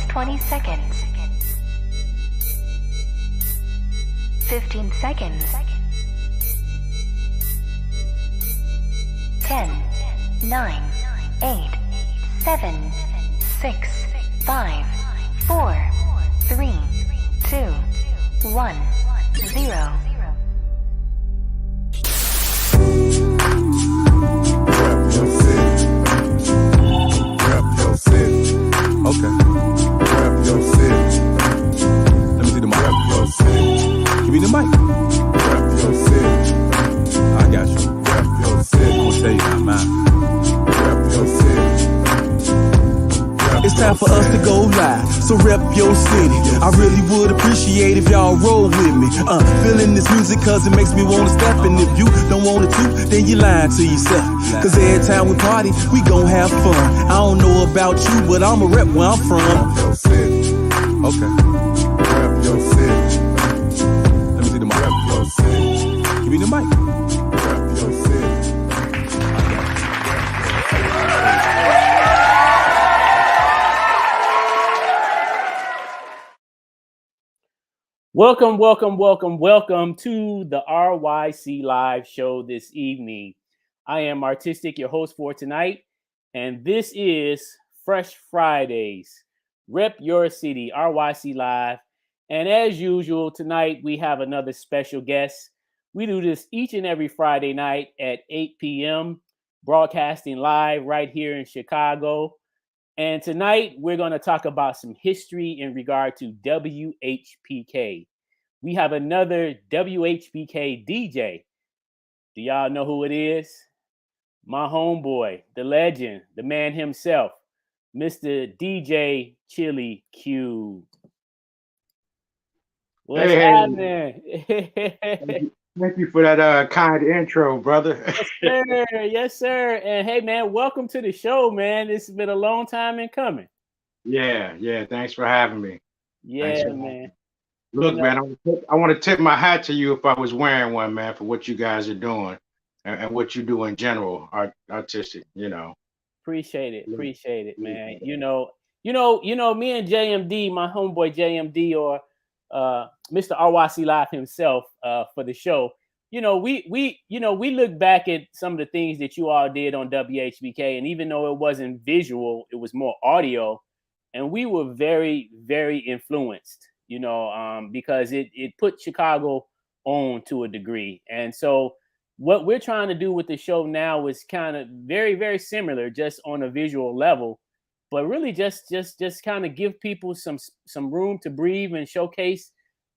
is 20 seconds. 15 seconds. 10, 9, 8, 7, 6, 5, 4, 3, 2, 1, 0. Okay. Rap your city. Let me see the mic. Rap your city. Give me the mic. Rap your city. I got you. Rap your city. I'm gonna tell you about mine. Rap your city. It's time for us to go live, so rep your city. I really would appreciate if y'all roll with me. Feeling this music cause it makes me wanna step. And if you don't want it to, then you lying to yourself. Cause every time we party, we gon' have fun. I don't know about you, but I'ma rep where I'm from. Rap your city. Okay. Rap your city. Let me see the mic. Rap your city. Give me the mic. Rap your city. Welcome to the RYC Live show this evening. I am Artistic, your host for tonight, and this is Fresh Fridays. Rep Your City, RYC Live. And as usual, tonight we have another special guest. We do this each and every Friday night at 8 p.m., broadcasting live right here in Chicago. And tonight we're going to talk about some history in regard to WHPK. We have another WHPK DJ. Do y'all know who it is? My homeboy, the legend, the man himself, Mr. DJ Chili Q. What's happening? Thank you for that kind intro, brother. Yes, sir. Yes, sir. And hey, man, welcome to the show, man. This has been a long time in coming. Yeah. Thanks for having me. Yeah, man. Look, man, I want to tip my hat to you if I was wearing one, man, for what you guys are doing and what you do in general, artistic. Appreciate it, man. You know, me and JMD, my homeboy JMD, or Mr. RYC Live himself, for the show. We look back at some of the things that you all did on WHPK, and even though it wasn't visual, it was more audio, and we were very, very influenced. Because it put Chicago on to a degree, and so what we're trying to do with the show now is kind of very, very similar, just on a visual level, but really just kind of give people some room to breathe and showcase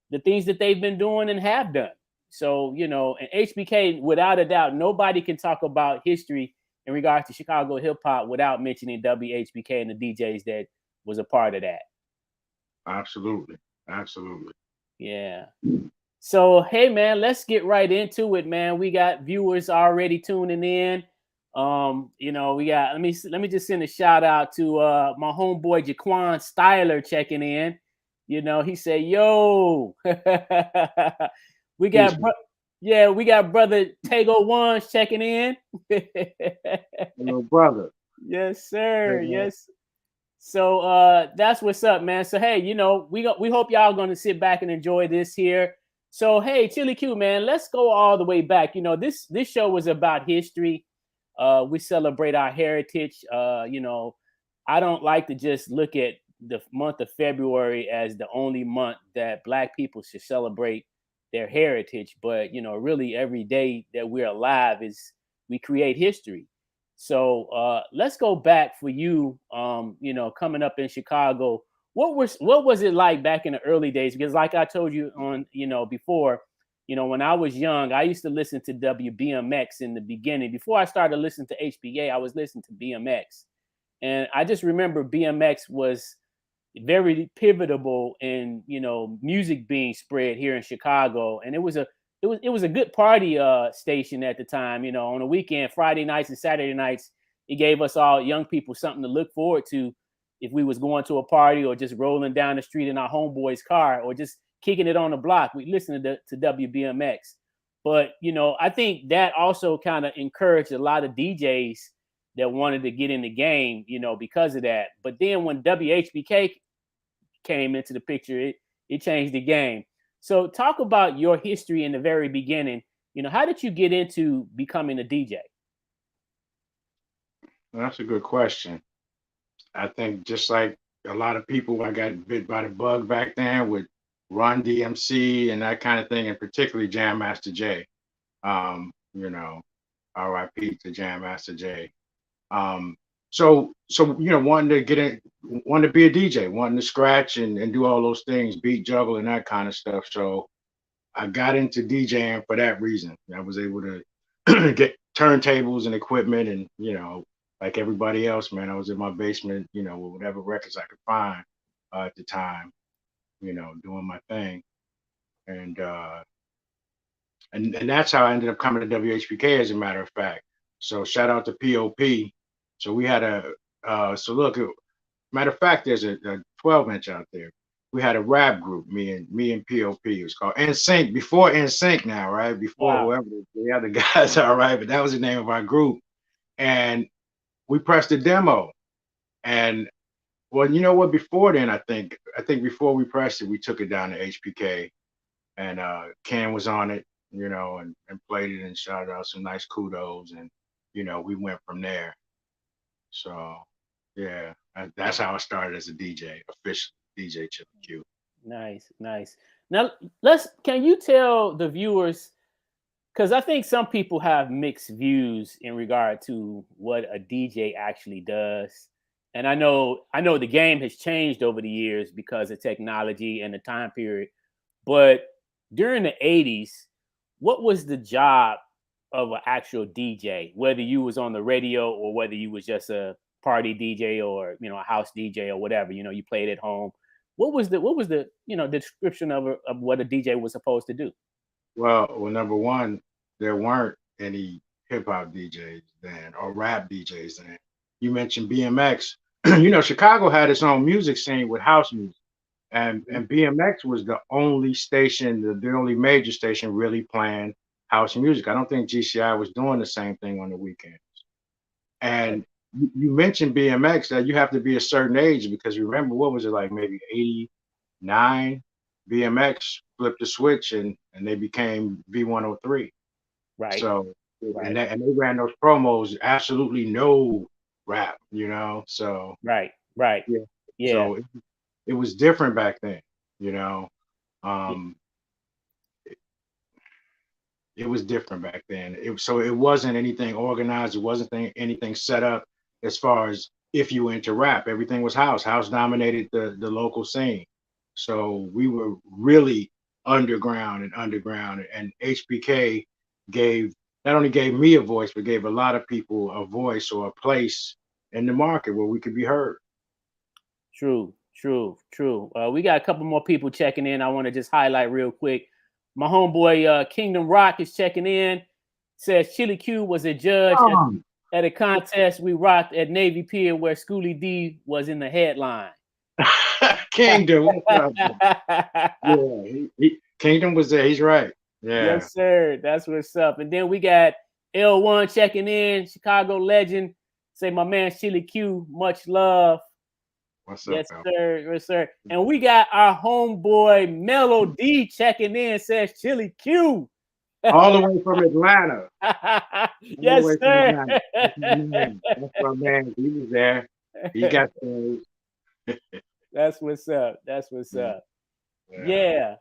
the things that they've been doing and have done. So, and HBK, without a doubt, nobody can talk about history in regards to Chicago hip hop without mentioning WHBK and the DJs that was a part of that. Absolutely. Yeah. So, hey, man, let's get right into it, man. We got viewers already tuning in. We got, let me just send a shout out to my homeboy Jaquan Styler checking in. He said, yo, we got brother Tego Ones checking in. Hello, brother. Yes, sir. Yes. So that's what's up, man. So hey, we hope y'all gonna sit back and enjoy this here. So hey, Chili Q, man, let's go all the way back. This show was about history. We celebrate our heritage. I don't like to just look at the month of February as the only month that Black people should celebrate their heritage, but really every day that we're alive we create history. So let's go back for you. Coming up in Chicago, what was it like back in the early days? Because like I told you on before, when I was young, I used to listen to WBMX in the beginning. Before I started listening to HPA, I was listening to BMX, and I just remember BMX was very pivotal in music being spread here in Chicago, and it was a good party station at the time. On the weekend, Friday nights and Saturday nights, it gave us all young people something to look forward to if we was going to a party or just rolling down the street in our homeboy's car or just kicking it on the block. We listened to WBMX. But I think that also kind of encouraged a lot of DJs that wanted to get in the game, because of that. But then when WHPK came into the picture, it changed the game. So talk about your history in the very beginning. How did you get into becoming a DJ? Well, that's a good question. I think just like a lot of people, I got bit by the bug back then with Run DMC and that kind of thing, and particularly Jam Master Jay. You know, R.I.P. to Jam Master Jay. So wanting to get in, wanting to be a DJ, wanting to scratch and do all those things, beat juggle and that kind of stuff. So I got into DJing for that reason. I was able to get turntables and equipment, and like everybody else, man, I was in my basement, with whatever records I could find at the time, doing my thing, and and that's how I ended up coming to WHPK, as a matter of fact. So shout out to POP. So we had so look, matter of fact, there's a 12-inch out there. We had a rap group, me and POP. It was called NSYNC, before NSYNC now, right? Before Wow. whoever the other guys are, right? But that was the name of our group. And we pressed a demo. And well, you know what? Before then, I think before we pressed it, we took it down to HPK, and Ken was on it, and played it and shouted out some nice kudos, and we went from there. So yeah, that's how I started as a DJ, official DJ Chili Q. Nice. Now can you tell the viewers, because I think some people have mixed views in regard to what a DJ actually does. And I know the game has changed over the years because of technology and the time period. But during the 80s, what was the job of an actual DJ, whether you was on the radio or whether you was just a party DJ or a house DJ or whatever, you played at home? What was the description of what a DJ was supposed to do? Well, number one, there weren't any hip hop DJs then or rap DJs then. You mentioned BMX. Chicago had its own music scene with house music, and BMX was the only station, the only major station really playing house music. I don't think GCI was doing the same thing on the weekends. And you mentioned BMX, that you have to be a certain age, because remember, what was it, like maybe 89? BMX flipped the switch and they became V103. Right. So right. And they ran those promos, absolutely no rap, so right. Yeah. So it was different back then, it was different back then. So it wasn't anything organized. It wasn't anything set up as far as if you were into rap. Everything was house. House dominated the local scene. So we were really underground, and HPK not only gave me a voice, but gave a lot of people a voice or a place in the market where we could be heard. True. We got a couple more people checking in. I want to just highlight real quick. My homeboy Kingdom Rock is checking in. Says Chili Q was a judge at a contest we rocked at Navy Pier where Schoolie D was in the headline. Kingdom, what's up? Yeah, Kingdom was there. He's right. Yeah. Yes, sir. That's what's up. And then we got L1 checking in, Chicago legend. Say my man Chili Q, much love. What's up, yes, sir. Yes, sir. And we got our homeboy Mellow D checking in, says Chili Q. All the way from Atlanta. Yes, sir. That's my man. He was there. He got those. That's what's up. Yeah.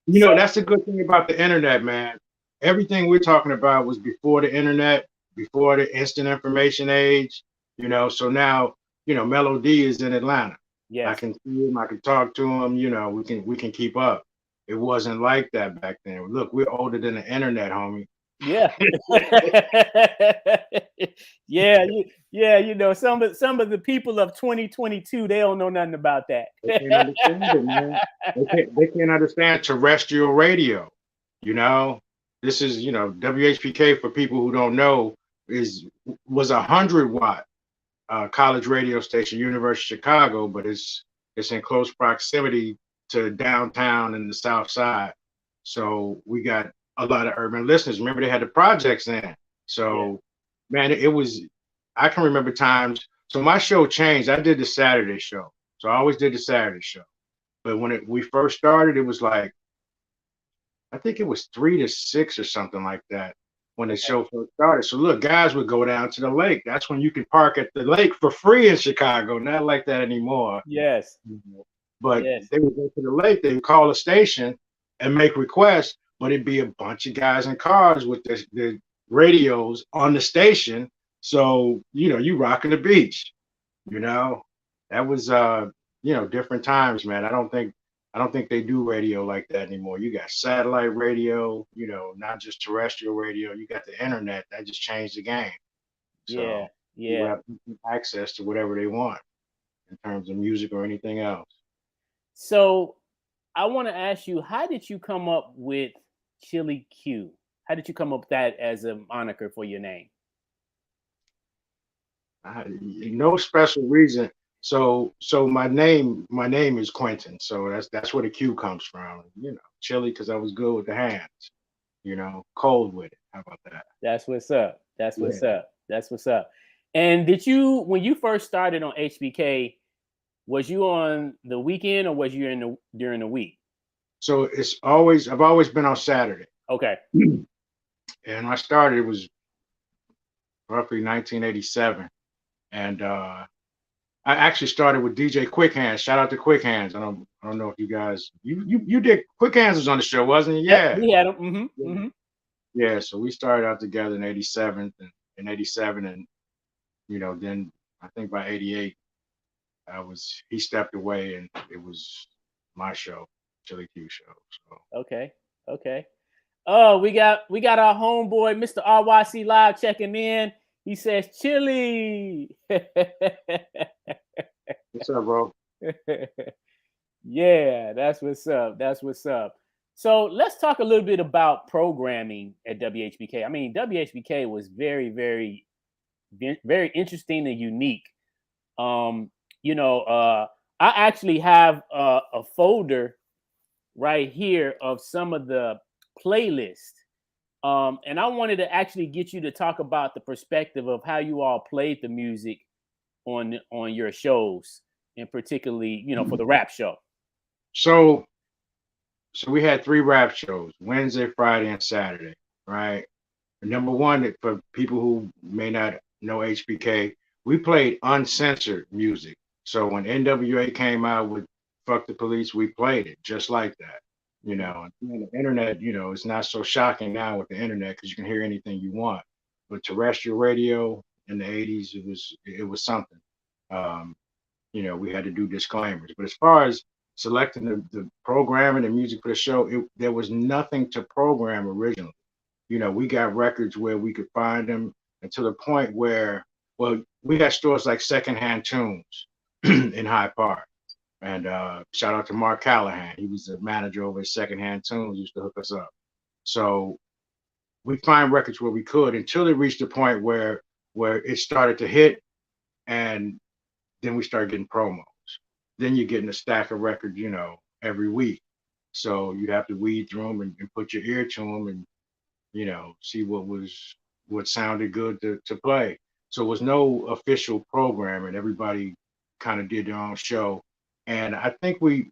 That's the good thing about the internet, man. Everything we're talking about was before the internet, before the instant information age, so now, Mellow D is in Atlanta. Yes. I can see him, I can talk to him, we can keep up. It wasn't like that back then. Look, we're older than the internet, homie. Yeah. Some of the people of 2022, they don't know nothing about that. They can't understand it, man. They can't understand terrestrial radio. This is, WHPK, for people who don't know, was 100-watt college radio station, University of Chicago, but it's in close proximity to downtown and the South Side. So we got a lot of urban listeners. Remember, they had the projects then. So, man, I can remember times. So my show changed. I did the Saturday show. So I always did the Saturday show. But when we first started, it was like, I think it was 3 to 6 or something like that when the show first started. So look, guys would go down to the lake. That's when you can park at the lake for free in Chicago. Not like that anymore. Yes. But Yes. they would go to the lake, they would call a station and make requests, but it'd be a bunch of guys in cars with the radios on the station. So, you rocking the beach, you know. That was different times, man. I don't think they do radio like that anymore. You got satellite radio, not just terrestrial radio. You got the internet. That just changed the game. Yeah. So people Yeah. have access to whatever they want in terms of music or anything else. So I want to ask you, how did you come up with Chili Q? How did you come up with that as a moniker for your name? No special reason. So my name is Quentin. So that's where the Q comes from. Chili because I was good with the hands. Cold with it. How about that? That's what's up. That's what's Yeah. up. That's what's up. And when you first started on HBK, was you on the weekend or was you during the week? So I've always been on Saturday. Okay. And I started, it was roughly 1987. And I actually started with DJ Quick Hands. Shout out to Quick Hands. I don't know if you guys you did. Quick Hands was on the show, wasn't he? Yeah. We had them. Mm-hmm. Yeah. So we started out together in '87 and in '87, and then I think by '88 he stepped away and it was my show, Chili Q show. So Okay. Oh, we got our homeboy, Mr. RYC Live checking in. He says Chili. what's up, bro? Yeah, that's what's up. That's what's up. So let's talk a little bit about programming at WHPK. I mean, WHPK was very, very, very interesting and unique. I actually have a folder right here of some of the playlists. And I wanted to actually get you to talk about the perspective of how you all played the music on your shows, and particularly, for the rap show. So we had 3 rap shows: Wednesday, Friday, and Saturday, right? And number one, for people who may not know HBK, we played uncensored music. So when NWA came out with "Fuck the Police," we played it just like that. And the internet, it's not so shocking now with the internet because you can hear anything you want. But terrestrial radio in the '80s, it was something. We had to do disclaimers. But as far as selecting the programming and music for the show, there was nothing to program originally. We got records where we could find them, and to the point where, well, we had stores like Secondhand Tunes in Hyde Park. And shout out to Mark Callahan. He was the manager over at Secondhand Tunes, used to hook us up. So we find records where we could until it reached a point where it started to hit, and then we started getting promos. Then you're getting a stack of records, every week. So you have to weed through them and put your ear to them and, see what sounded good to play. So it was no official programming. Everybody kind of did their own show. And I think we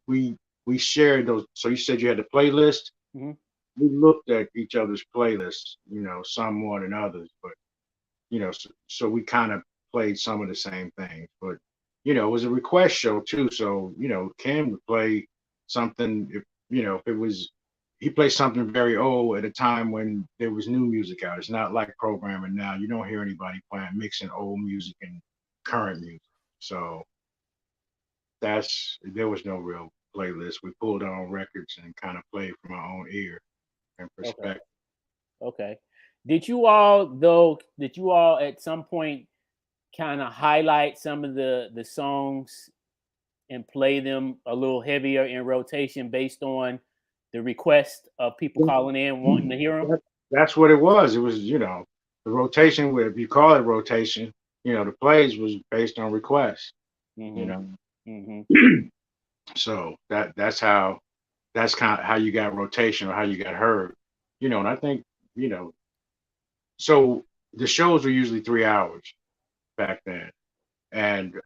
shared those. So you said you had the playlist. Mm-hmm. We looked at each other's playlists, some more than others, but so we kind of played some of the same things. But it was a request show too. So Ken would play something if he plays something very old at a time when there was new music out. It's not like programming now. You don't hear anybody mixing old music and current music. So there was no real playlist. We pulled our own records and kind of played from our own ear and perspective. Okay. Did you all at some point kind of highlight some of the songs and play them a little heavier in rotation based on the request of people calling in wanting to hear them? That's what it was. It was, the rotation, if you call it rotation, the plays was based on requests, Mm-hmm. So that's kind of how you got rotation or how you got heard, and I think, so the shows were usually 3 hours back then. And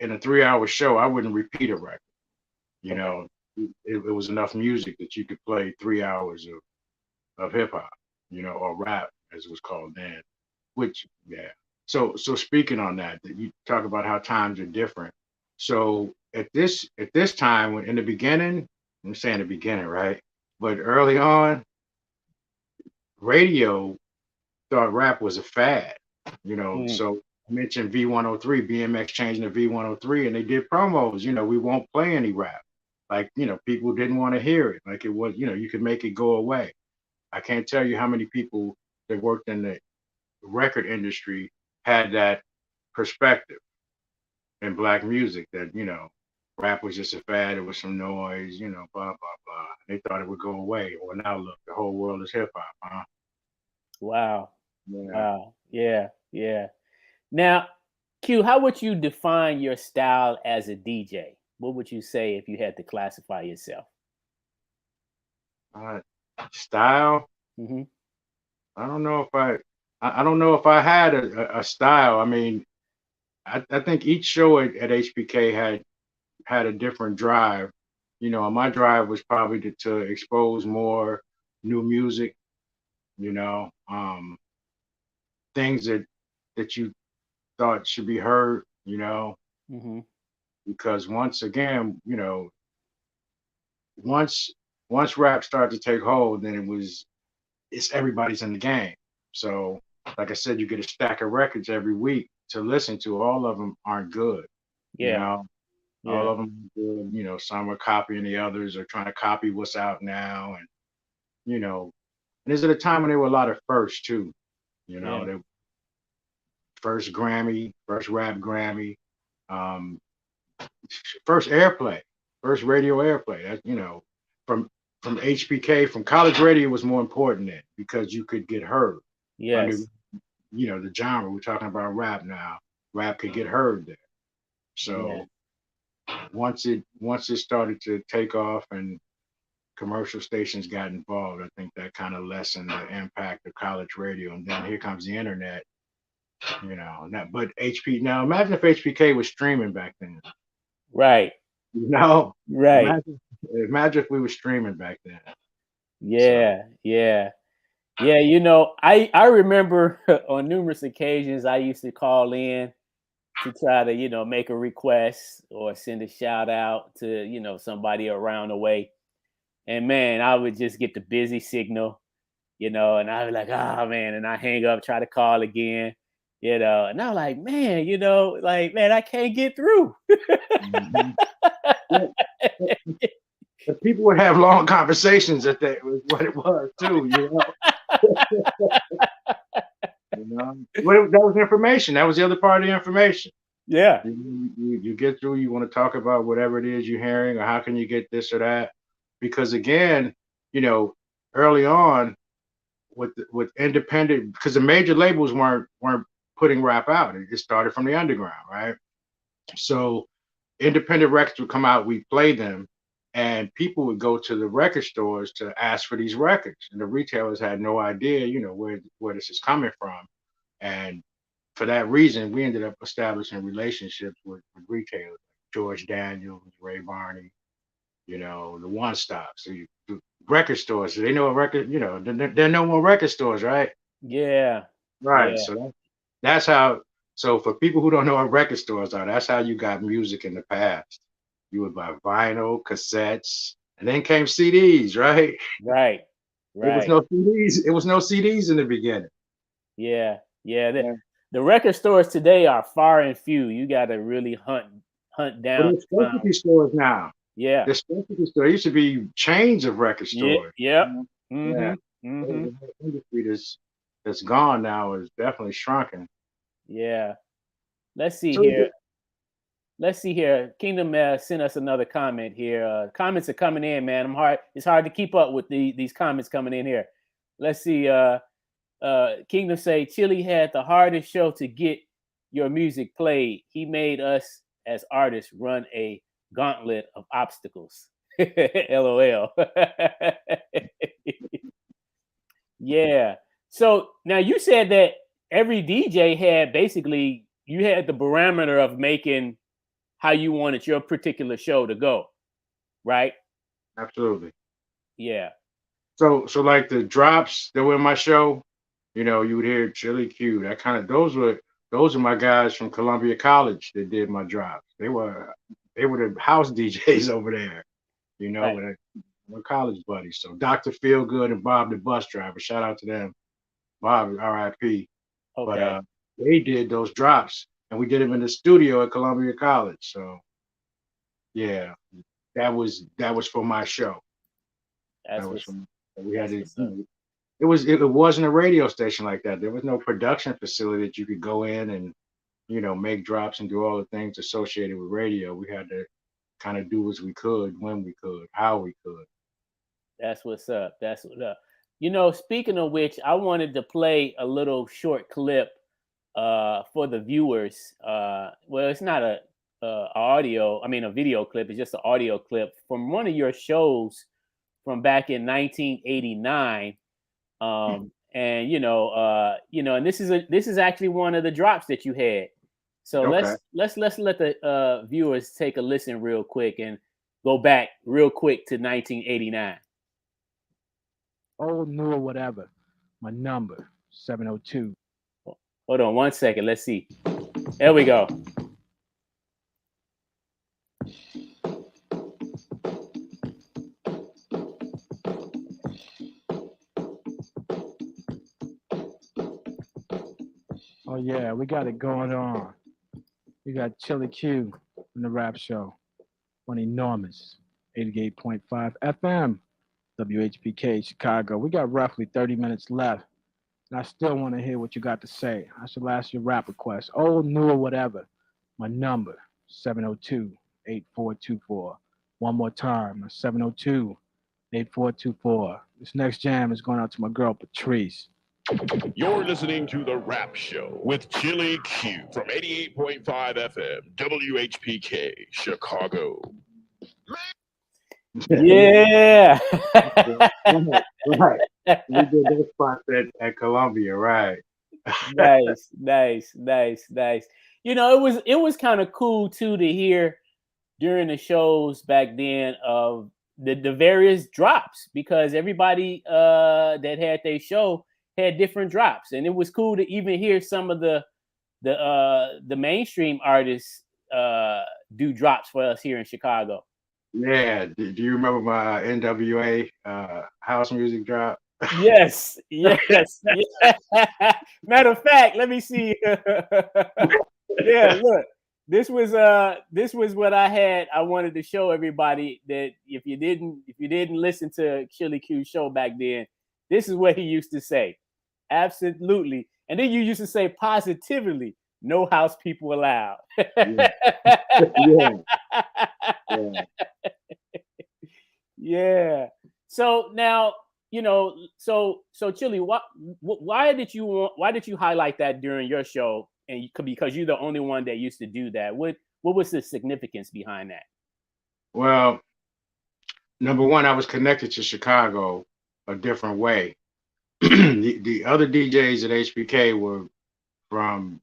in a 3-hour show, I wouldn't repeat a record. it was enough music that you could play 3 hours of hip hop, or rap as it was called then. Which, yeah. So speaking on that, you talk about how times are different. So at this time, when in the beginning, I'm saying the beginning, right? But early on, radio thought rap was a fad, Mm. So I mentioned V103, BMX changing to V103, and they did promos, we won't play any rap. Like, people didn't want to hear it. Like it was, you could make it go away. I can't tell you how many people that worked in the record industry had that perspective in black music that, rap was just a fad, it was some noise, blah, blah, blah. They thought it would go away. Well, now look, the whole world is hip hop, huh? Wow. Yeah. Wow. Yeah. Yeah. Now, Q, how would you define your style as a DJ? What would you say if you had to classify yourself? Uh, Style. Hmm. I don't know if I don't know if I had a style. I mean, I think each show at HPK had a different drive. My drive was probably to expose more new music, things that you thought should be heard, Hmm. because once again, once once rap started to take hold, then it's everybody's in the game. So, like I said, you get a stack of records every week to listen to. All of them aren't good, you Yeah. know. All Yeah. of them are good. Some are copying the others or trying to copy what's out now, and you know. And this is at a time when there were a lot of firsts too. Yeah. The first Grammy, first rap Grammy, um, first airplay, first radio airplay. That from from HPK, from college radio was more important then because you could get heard under Yes. the genre. We're talking about rap now. Rap could get heard there. Yeah. So once it started to take off and commercial stations got involved, I think that kind of lessened the impact of college radio. And then here comes the internet, but now imagine if HPK was streaming back then. Right. You know, Right. imagine if we were streaming back then. So Yeah. Yeah. Yeah. I remember on numerous occasions I used to call in to try to, make a request or send a shout out to, somebody around the way. And man, I would just get the busy signal, and I'd be like, oh man, and I hang up, try to call again, and I'm like, man, man, I can't get through. mhm. Yeah, but people would have long conversations that was what it was too, that was information. That was the other part of the information. Yeah. You get through, you want to talk about whatever it is you're hearing, or how can you get this or that. Because again, early on with independent, because the major labels weren't putting rap out. It started from the underground, right? So independent records would come out, we'd play them, and people would go to the record stores to ask for these records. And the retailers had no idea, where this is coming from. And for that reason, we ended up establishing relationships with retailers, George Daniels, Ray Barney, the one stops, the record stores. So they know a record, there are no more record stores, right? Yeah. Right. Yeah. So that's how. So for people who don't know what record stores are, that's how you got music in the past. You would buy vinyl, cassettes, and then came CDs, right? Right. It was Right. no CDs. It was no CDs in the beginning. Yeah. Yeah. The, Yeah. the record stores today are far and few. You got to really hunt But down there's to find. specialty stores now. Yeah. There's specialty stores. There used to be chains of record Yeah. stores. Yep. Yeah. Mm-hmm. Mm-hmm. The whole industry that's gone now is definitely shrunken. Yeah. Let's see So here. Let's see here. Kingdom sent us another comment here. Comments are coming in, man. It's hard to keep up with these comments coming in here. Let's see. Kingdom say Chili had the hardest show to get your music played. He made us as artists run a gauntlet of obstacles. LOL. Yeah. So now you said that every DJ had basically you had the parameter of making how you wanted your particular show to go, right? Absolutely. Yeah. So like the drops that were in my show, you would hear Chili Q. That kind of those are my guys from Columbia College that did my drops. They were the house DJs over there, Right. with my college buddies. So Dr. Feelgood and Bob the bus driver, shout out to them. Bob, R.I.P. But Okay. they did those drops, and we did them in the studio at Columbia College. So yeah, that was for my show. That That's was what's from we had that's to. what's up. It wasn't a radio station like that. There was no production facility that you could go in and make drops and do all the things associated with radio. We had to kind of do as we could, when we could, how we could. That's what's up. That's what's up. Speaking of which, I wanted to play a little short clip for the viewers. Well, it's not a video clip. It's just an audio clip from one of your shows from back in 1989. And this is actually one of the drops that you had. So Okay. let's let the viewers take a listen real quick and go back real quick to 1989. Old, new, or whatever. My number, 702. Hold on one second. Let's see. There we go. Oh, yeah, we got it going on. We got Chili Q in the rap show on enormous 88.5 FM, WHPK, Chicago. We got roughly 30 minutes left, and I still want to hear what you got to say. I shall ask your rap request, old, new, or whatever. My number, 702-8424. One more time, 702-8424. This next jam is going out to my girl, Patrice. You're listening to The Rap Show with Chili Q from 88.5 FM, WHPK, Chicago. Yeah. Right. We did those spots at Columbia, right? Nice. It was kind of cool too to hear during the shows back then of the various drops, because everybody that had their show had different drops, and it was cool to even hear some of the mainstream artists do drops for us here in Chicago. Yeah. Do you remember my NWA house music drop? Yes. Yeah. Matter of fact, let me see. Yeah, look. This was what I wanted to show everybody, that if you didn't listen to Chili Q's show back then, this is what he used to say. Absolutely. And then you used to say positively, no house people allowed. Yeah. Yeah. Yeah. So now, so Chili, why did you highlight that during your show? And because you're the only one that used to do that. What was the significance behind that? Well, number one, I was connected to Chicago a different way. The other DJs at HPK were from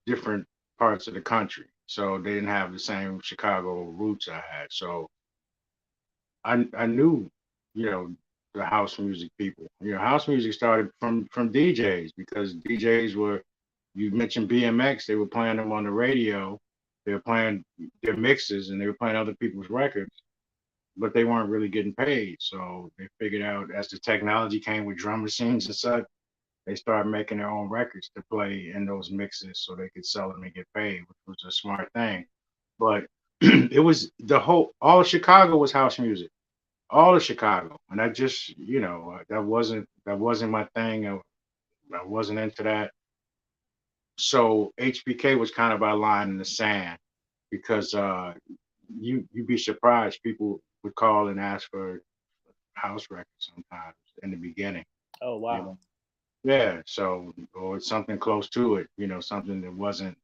different parts of the country, so they didn't have the same Chicago roots I had. So I knew, the house music people. House music started from DJs, because DJs were, you mentioned BMX, they were playing them on the radio, they were playing their mixes, and they were playing other people's records, but they weren't really getting paid. So they figured out, as the technology came with drum machines and such, they started making their own records to play in those mixes so they could sell them and get paid, which was a smart thing. But it was all of Chicago was house music, all of Chicago, and I just, that wasn't my thing. I wasn't into that. So HBK was kind of our line in the sand, because you'd be surprised, people would call and ask for house records sometimes in the beginning. Oh wow. Yeah, so, or something close to it, something that wasn't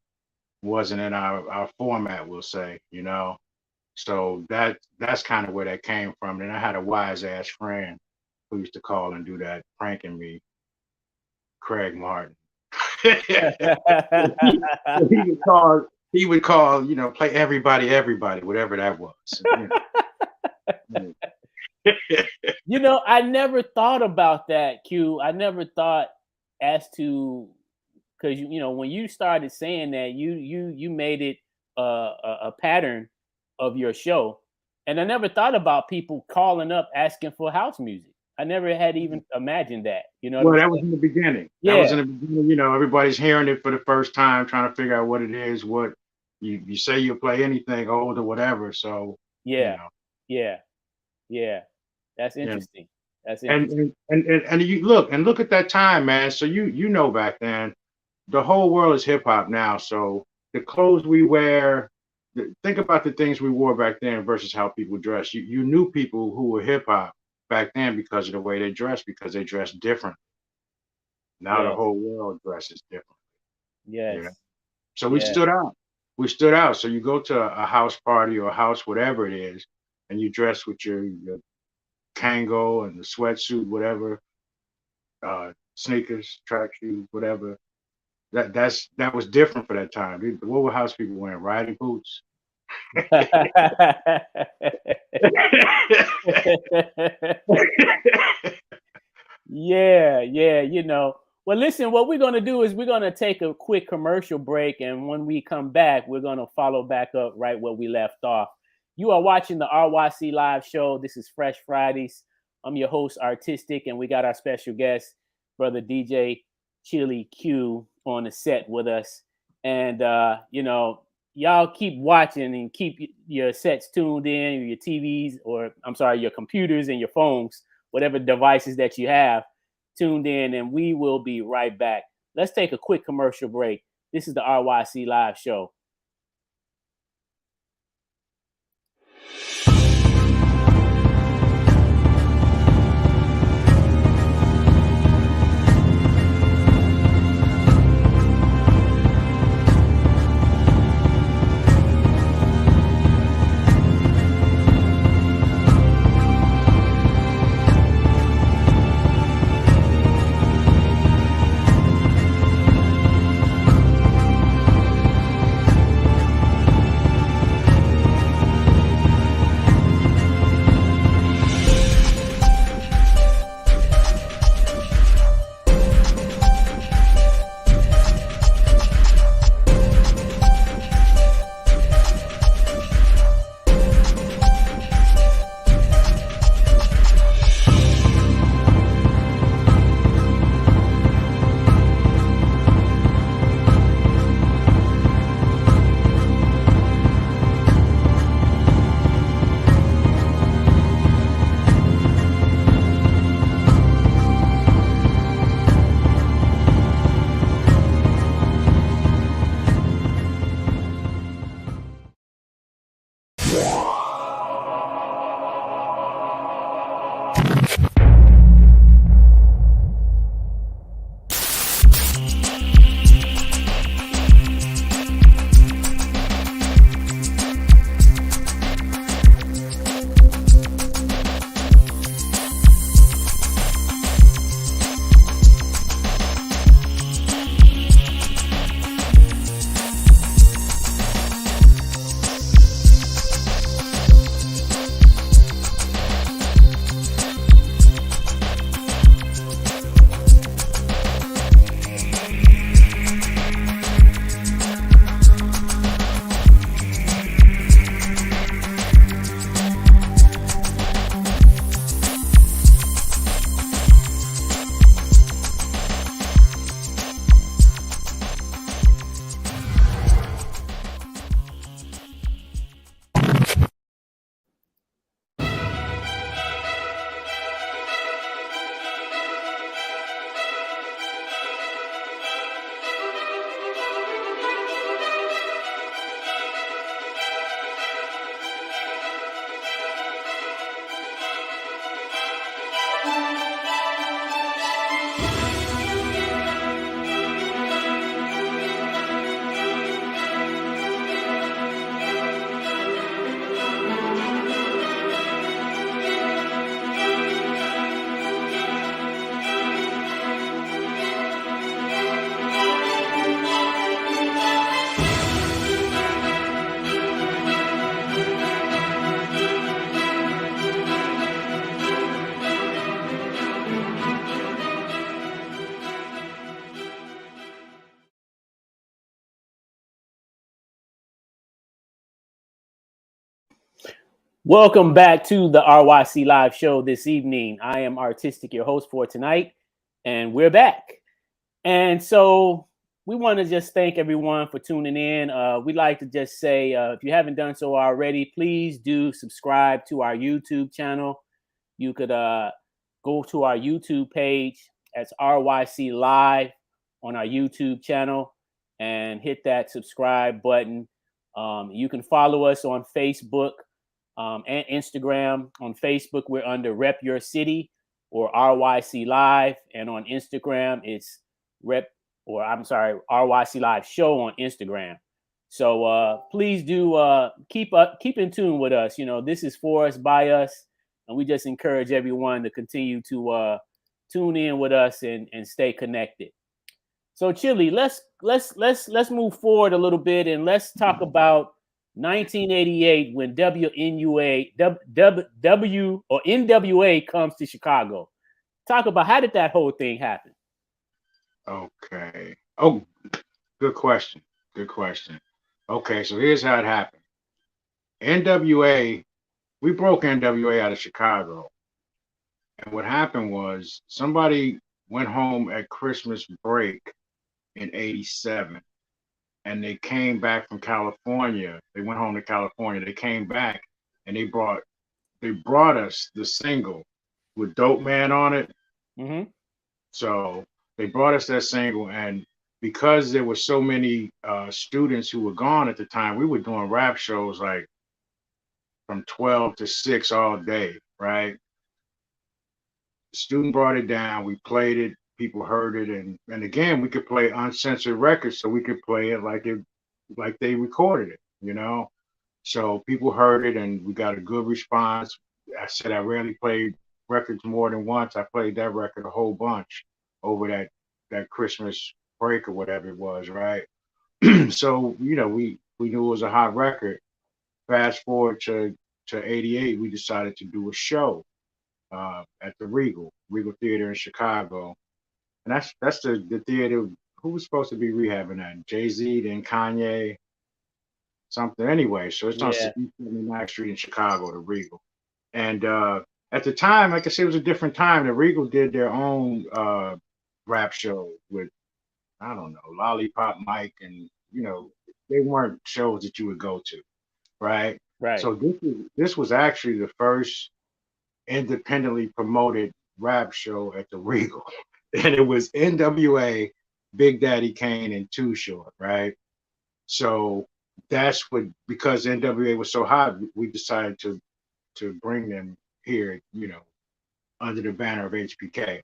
in our format, we'll say, So that's kind of where that came from. And I had a wise ass friend who used to call and do that, pranking me, Craig Martin. he would call, play everybody, whatever that was. You know, I never thought about that, Q. I never thought as to because you know when you started saying that you made it a pattern of your show, and I never thought about people calling up asking for house music. I never had even imagined that. You know what Well, I'm that was saying? in the beginning. That was Yeah, in the beginning. Everybody's hearing it for the first time, trying to figure out what it is. What you say you'll play anything old or whatever. So you yeah, know, yeah, yeah. That's you know. interesting. That's And interesting. and you look at that time, man. So you know back then, the whole world is hip hop now. So the clothes we wear, think about the things we wore back then versus how people dress. You knew people who were hip hop back then because of the way they dressed, because they dressed different. Now the Yes, whole world dresses different. You know. yes, So we yes. stood out. We stood out. So you go to a house party or a house, whatever it is, and you dress with your Kango and the sweatsuit, whatever, sneakers, track shoes, whatever. That was different for that time. What were house people wearing? Riding boots. Yeah, yeah, you know. Well, listen, what we're going to do is we're going to take a quick commercial break. And when we come back, we're going to follow back up right where we left off. You are watching the RYC Live Show. This is Fresh Fridays. I'm your host, Artistic, and we got our special guest, Brother DJ Chili Q, on the set with us. And, you know, y'all keep watching and keep your sets tuned in, your TVs, or I'm sorry, your computers and your phones, whatever devices that you have tuned in, and we will be right back. Let's take a quick commercial break. This is the RYC Live Show. Welcome back to the RYC Live Show this evening. I am Artistic, your host for tonight, and we're back. And so we want to just thank everyone for tuning in. We'd like to just say, if you haven't done so already, please do subscribe to our YouTube channel. You could go to our YouTube page. That's RYC Live on our YouTube channel and hit that subscribe button. You can follow us on Facebook and Instagram. On Facebook, we're under Rep Your City or RYC Live. And on Instagram, it's RYC Live Show on Instagram. So please do keep in tune with us. You know, this is for us, by us. And we just encourage everyone to continue to tune in with us and stay connected. So Chili, let's move forward a little bit and let's talk about 1988 when NWA comes to Chicago. Talk about how did that whole thing happen? Okay. Oh, good question. Good question. Okay, so here's how it happened. NWA, we broke NWA out of Chicago. And what happened was somebody went home at Christmas break in 87. And they came back from California. They went home to California. They came back and they brought us the single with Dope Man on it. Mm-hmm. So they brought us that single, and because there were so many students who were gone at the time, we were doing rap shows like from 12 to 6 all day, right? The student brought it down. We played it. People heard it, and again, we could play uncensored records, so we could play it like they recorded it, you know. So people heard it, and we got a good response. I said I rarely played records more than once. I played that record a whole bunch over that Christmas break or whatever it was, right? So you know, we knew it was a hot record. Fast forward to 88, we decided to do a show at the Regal Theater in Chicago. And that's the theater. Who was supposed to be rehabbing that? Jay-Z, then Kanye, something. Anyway, so it's on 79th Street in Chicago, the Regal. And at the time, like I said, it was a different time. The Regal did their own rap show with, I don't know, Lollipop Mike, and you know, they weren't shows that you would go to, right? Right. So this was actually the first independently promoted rap show at the Regal. And it was NWA, Big Daddy Kane, and Too Short, right? So that's what, because NWA was so hot, we decided to bring them here, you know, under the banner of HPK.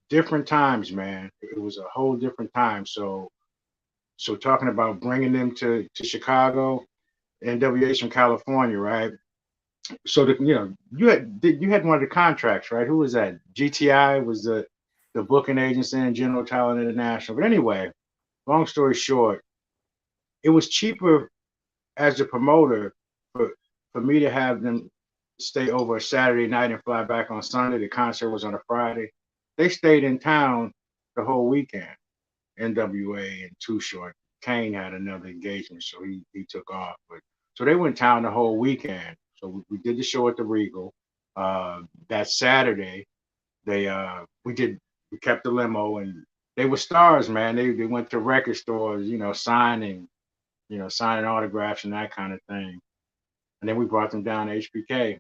Different times, man. It was a whole different time. So talking about bringing them to Chicago, NWA's from California, right? So you had one of the contracts, right? Who was that? GTI was the booking agency and General Talent International. But anyway, long story short, it was cheaper as a promoter for me to have them stay over a Saturday night and fly back on Sunday. The concert was on a Friday. They stayed in town the whole weekend. NWA and Too Short. Kane had another engagement, so he took off. But so they went town the whole weekend. So we did the show at the Regal. That Saturday, we kept the limo, and they were stars, man. They went to record stores, signing autographs and that kind of thing. And then we brought them down to HPK.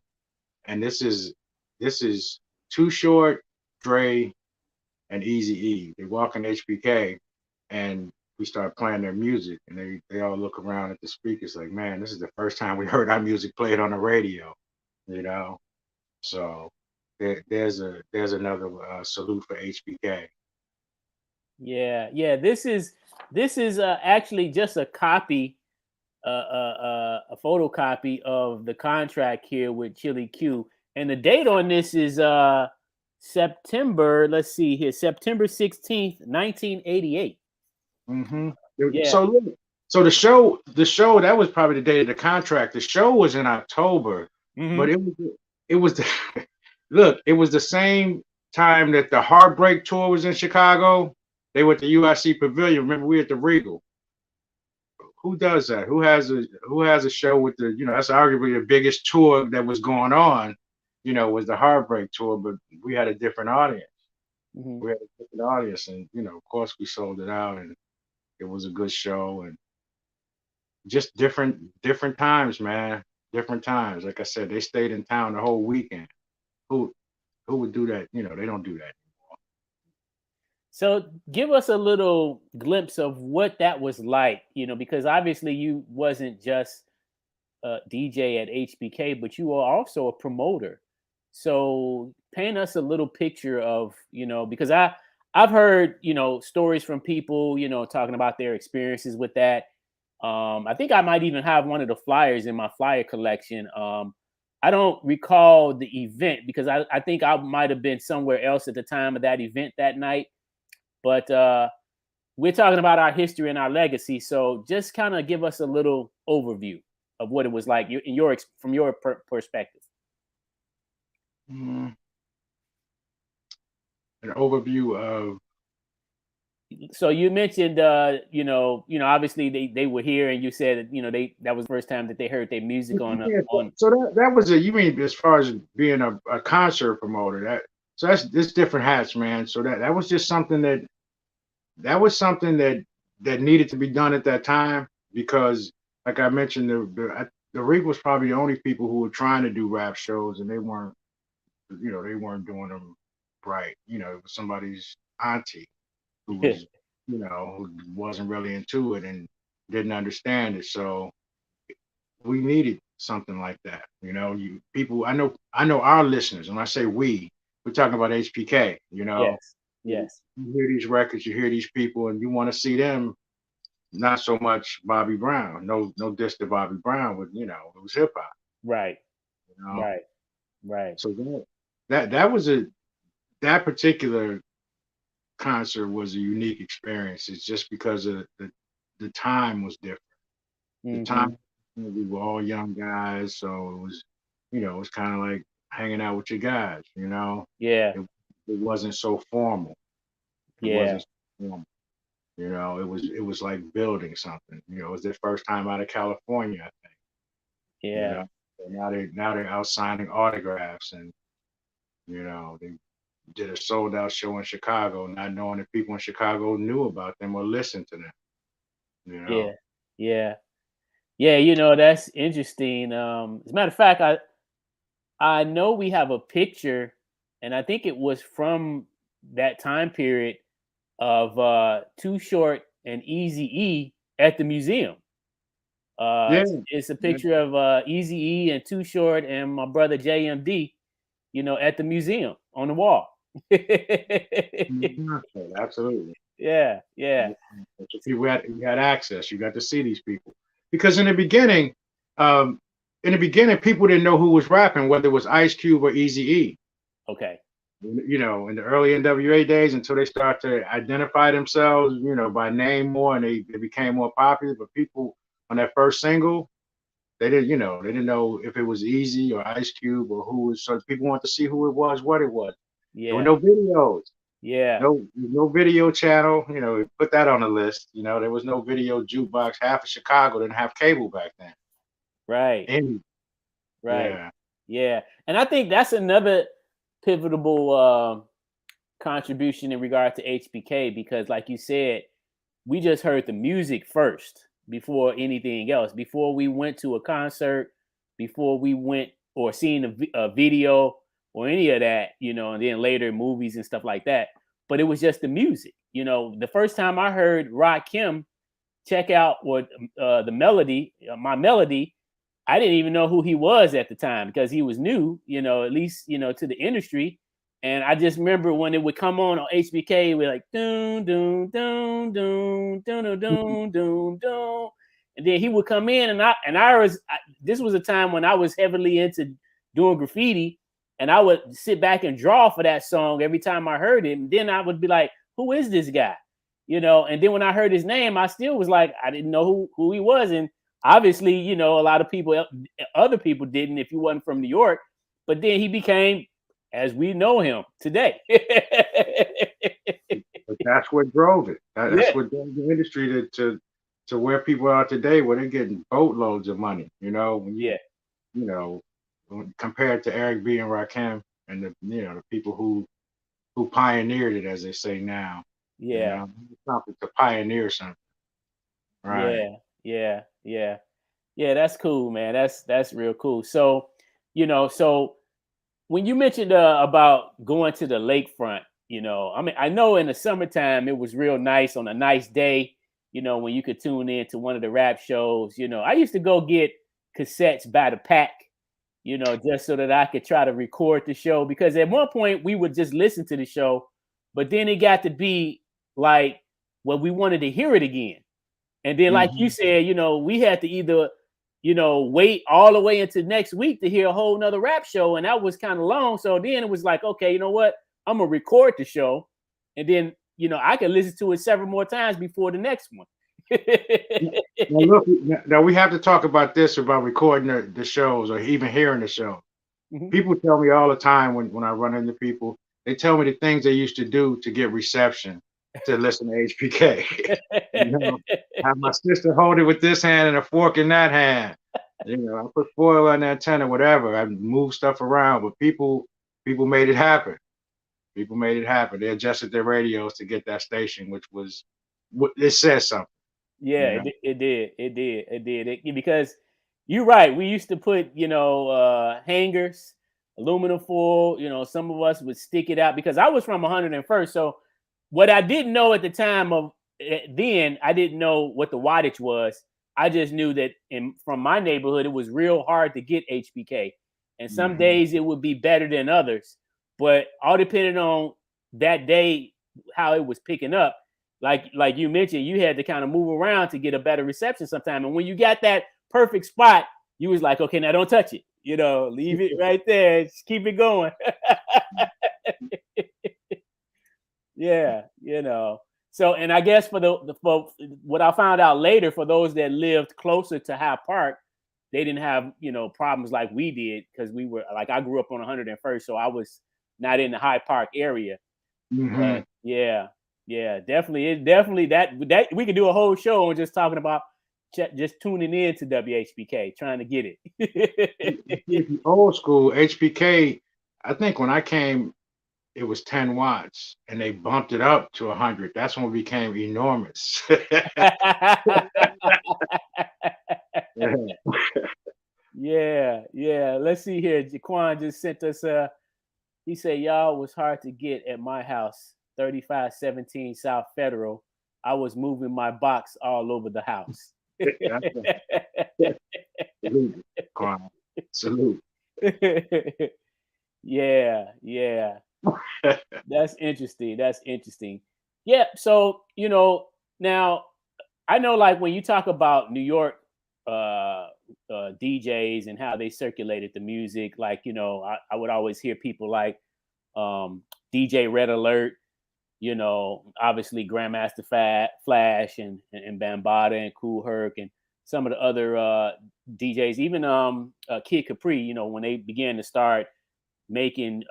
And this is Too Short, Dre, and Eazy-E. They walk in HPK, and we start playing their music, and they all look around at the speakers like, man, this is the first time we heard our music played on the radio, So there's another salute for HPK. Yeah. This is actually just a copy, a photocopy of the contract here with Chili Q, and the date on this is September. Let's see here, September 16th, 1988. Mm-hmm. Yeah. So the show that was probably the date of the contract. The show was in October, but it was it was the same time that the Heartbreak Tour was in Chicago. They were at the UIC Pavilion. Remember, we were at the Regal. who does that? Who has a show with the, that's arguably the biggest tour that was going on, was the Heartbreak tour, but we had a different audience. Mhm. We had a different audience, and of course we sold it out, and it was a good show, and just different times, man. Different times. Like I said, they stayed in town the whole weekend. Who who would do that? They don't do that. So give us a little glimpse of what that was like, because obviously you wasn't just a DJ at HBK, but you are also a promoter. So paint us a little picture of, because I've heard, stories from people, talking about their experiences with that. I think I might even have one of the flyers in my flyer collection. I don't recall the event because I think I might have been somewhere else at the time of that event that night. But we're talking about our history and our legacy. So just kind of give us a little overview of what it was like from your perspective. An overview of. So you mentioned, obviously they were here, and you said that was the first time that they heard their music on. So that was you mean as far as being a concert promoter, that's different hats, man. So that was just something that needed to be done at that time, because like I mentioned, the Reek was probably the only people who were trying to do rap shows, and they weren't doing them right. It was somebody's auntie who was, who wasn't really into it and didn't understand it. So we needed something like that. People, I know our listeners, and I say we're talking about HPK, Yes. You hear these records, you hear these people, and you want to see them. Not so much Bobby Brown. No diss to Bobby Brown, but it was hip hop. Right. You know? Right. So that particular concert was a unique experience. It's just because of the time was different. The time, we were all young guys, so it was, it was kind of like hanging out with your guys. Yeah. It wasn't so formal. It Yeah. wasn't so formal. It was like building something. It was their first time out of California, I think. Yeah. So now they're out signing autographs, and they did a sold out show in Chicago, not knowing if people in Chicago knew about them or listened to them. Yeah. That's interesting. As a matter of fact, I know we have a picture, and I think it was from that time period of Too Short and Eazy-E at the museum. Yeah. It's a picture of Eazy-E and Too Short and my brother JMD, at the museum on the wall. Absolutely. Yeah. So you had access. You got to see these people, because in the beginning, people didn't know who was rapping, whether it was Ice Cube or Eazy-E. Okay. In the early NWA days, until they start to identify themselves, by name more, and they became more popular. But people on that first single, they didn't know if it was Eazy or Ice Cube or who was. So people wanted to see who it was, what it was. Yeah. There were no videos. Yeah. No video channel. Put that on the list. There was no video jukebox. Half of Chicago didn't have cable back then. Right. Right. Yeah. And I think that's another pivotal contribution in regard to HBK, because like you said, we just heard the music first before anything else, before we went to a concert, before we went or seen a video or any of that, and then later movies and stuff like that. But it was just the music. The first time I heard Rakim check out what the melody, my melody, I didn't even know who he was at the time, because he was new, at least, to the industry. And I just remember when it would come on HBK, we're like, doon, doon, doon, doon, doon, doon, doon, doon. And then he would come in, and this was a time when I was heavily into doing graffiti, and I would sit back and draw for that song every time I heard it. And then I would be like, who is this guy? And then when I heard his name, I still was like, I didn't know who he was. And obviously, a lot of other people didn't, if you wasn't from New York. But then he became, as we know him today. But that's what drove it. That's what drove the industry to to where people are today, where they're getting boatloads of money. When Yeah. compared to Eric B and Rakim and the people who pioneered it, as they say now. Yeah. It's something to pioneer something. Right. Yeah. That's cool, man. That's real cool. So, so when you mentioned about going to the lakefront, I mean, I know in the summertime it was real nice on a nice day, when you could tune in to one of the rap shows. I used to go get cassettes by the pack, just so that I could try to record the show, because at one point we would just listen to the show, but then it got to be like, well, we wanted to hear it again. And then, like you said, we had to either, wait all the way into next week to hear a whole nother rap show. And that was kind of long. So then it was like, okay, you know what? I'm going to record the show. And then, I can listen to it several more times before the next one. Now we have to talk about this, about recording the shows or even hearing the show. People tell me all the time when I run into people, they tell me the things they used to do to get reception to listen to HPK. Have my sister hold it with this hand and a fork in that hand. I put foil on the antenna, whatever. I move stuff around, but people made it happen. People made it happen. They adjusted their radios to get that station, which was, it says something. Yeah, it did. Because you're right. We used to put, hangers, aluminum foil. Some of us would stick it out, because I was from 101st. So what I didn't know at the time of then, I didn't know what the wattage was. I just knew that from my neighborhood, it was real hard to get HPK. And some days it would be better than others. But all depending on that day, how it was picking up. Like you mentioned, you had to kind of move around to get a better reception sometime. And when you got that perfect spot, you was like, okay, now don't touch it. Leave it right there. Just keep it going. Yeah, So, and I guess for what I found out later, for those that lived closer to Hyde Park, they didn't have, problems like we did, because we were like, I grew up on 101st, so I was not in the Hyde Park area. But yeah, definitely that we could do a whole show on just talking about just tuning in to WHPK, trying to get it. Old school HPK, I think when I came, it was 10 watts, and they bumped it up to 100. That's when it became enormous. Yeah. Let's see here. Jaquan just sent us he said, y'all was hard to get at my house, 3517 South Federal. I was moving my box all over the house. Salute. Salute. Yeah. That's interesting. Yeah. So, now I know, like, when you talk about New York DJs and how they circulated the music, like, I would always hear people like DJ Red Alert, obviously Grandmaster Flash and Bambaataa and Kool Herc and some of the other DJs, even Kid Capri, when they began to start making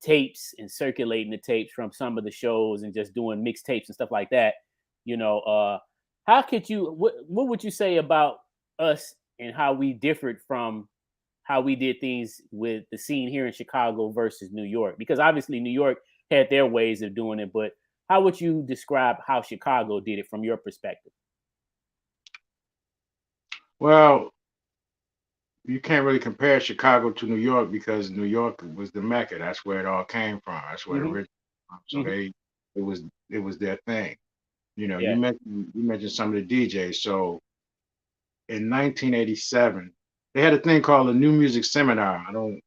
tapes and circulating the tapes from some of the shows and just doing mixtapes and stuff like that. How could what would you say about us and how we differed from how we did things with the scene here in Chicago versus New York? Because obviously New York had their ways of doing it, but how would you describe how Chicago did it from your perspective? Well, you can't really compare Chicago to New York, because New York was the Mecca. That's where it all came from. That's where it originated from. So it was their thing. You mentioned some of the DJs. So in 1987, they had a thing called the New Music Seminar. I don't.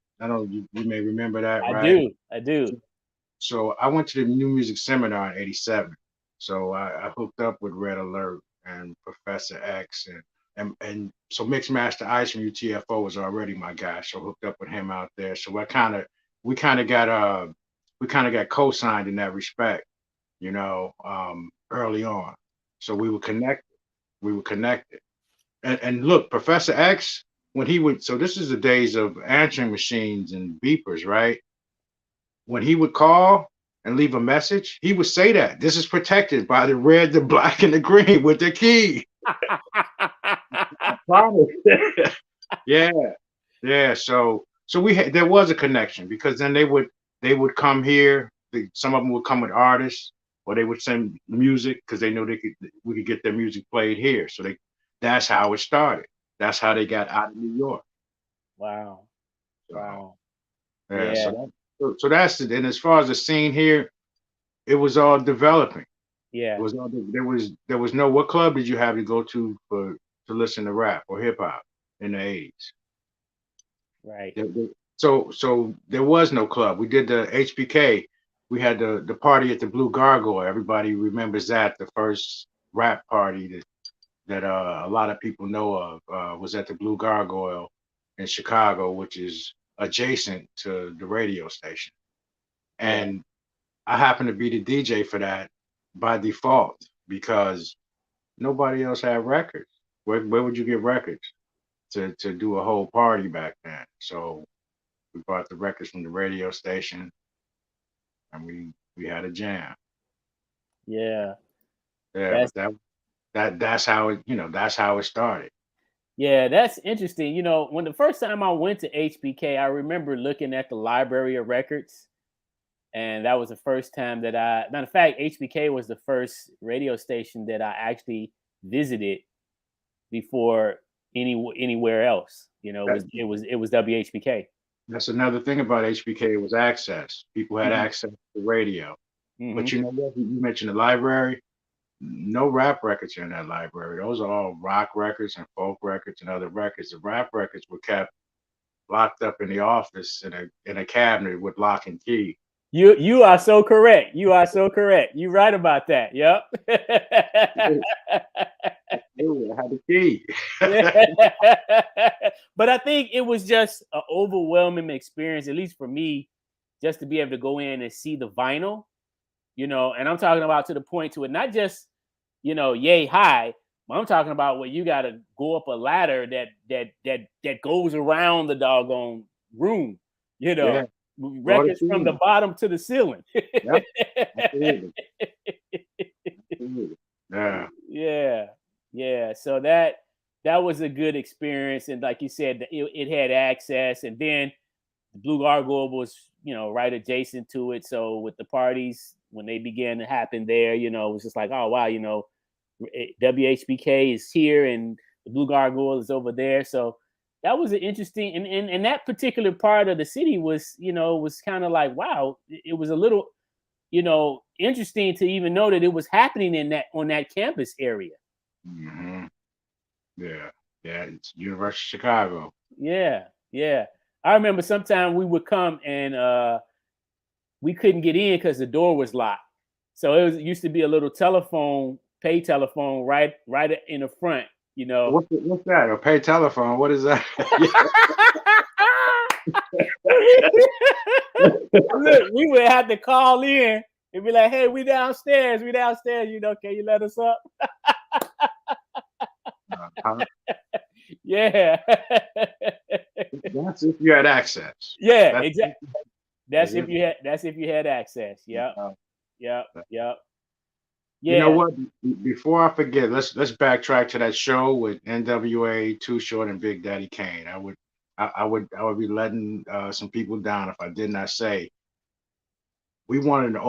You may remember that, right? I do. So I went to the New Music Seminar in '87. So I hooked up with Red Alert and Professor X, and so Mixmaster Ice from UTFO was already my guy. So hooked up with him out there. So we kind of got co-signed in that respect, early on. So we were connected. And look, Professor X, when he would, so this is the days of answering machines and beepers, right? When he would call and leave a message, he would say that this is protected by the red, the black, and the green with the key. Promise. Yeah. So there was a connection because then they would come here. Some of them would come with artists, or they would send music because they know we could get their music played here. So that's how it started. That's how they got out of New York. Wow. So, Wow. yeah. Yeah. So that's it. And as far as the scene here, it was all developing. Yeah. It was all, there was no, what club did you have to go to to listen to rap or hip hop in the 80s? Right. So there was no club. We did the HPK. We had the party at the Blue Gargoyle. Everybody remembers that, the first rap party that a lot of people know of was at the Blue Gargoyle in Chicago, which is adjacent to the radio station. Yeah. And I happened to be the DJ for that by default because nobody else had records. Where would you get records to do a whole party back then? So we bought the records from the radio station, and we had a jam. Yeah. Yeah, That's but that's how that's how it started. Yeah, that's interesting. When the first time I went to HBK, I remember looking at the library of records, and that was the first time that matter of fact, HBK was the first radio station that I actually visited before anywhere else. That, It was WHPK. that's another thing about HBK was access. People had Mm-hmm. access to radio. Mm-hmm. But you know what? You mentioned the library. No rap records are in that library. Those are all rock records and folk records and other records. The rap records were kept locked up in the office in a cabinet with lock and key. You are so correct. You are so correct. You're right about that. Yep. I had the key. But I think it was just an overwhelming experience, at least for me, just to be able to go in and see the vinyl, and I'm talking about to the point to it, not just, yay high, but I'm talking about where you got to go up a ladder that goes around the doggone room, Yeah. records from the bottom to the ceiling. Yep. Absolutely. Yeah. Yeah. So that was a good experience, and like you said, it had access, and then the Blue Gargoyle was right adjacent to it. So with the parties when they began to happen there, it was just like, oh wow, WHPK is here and the Blue Gargoyle is over there. So that was an interesting, and that particular part of the city was was kind of like, wow, it was a little interesting to even know that it was happening on that campus area. Mm-hmm. Yeah, it's University of Chicago. Yeah. I remember sometime we would come and we couldn't get in because the door was locked. So it used to be a little pay telephone right in the front. What's that? A pay telephone? What is that? Look, we would have to call in and be like, "Hey, we downstairs. Can you let us up?" Yeah. That's if you had access. Yeah, exactly. That's if you had access. Yep. Yeah. You know what? Before I forget, let's backtrack to that show with NWA, Too Short, and Big Daddy Kane. I would be letting some people down if I did not say we wanted an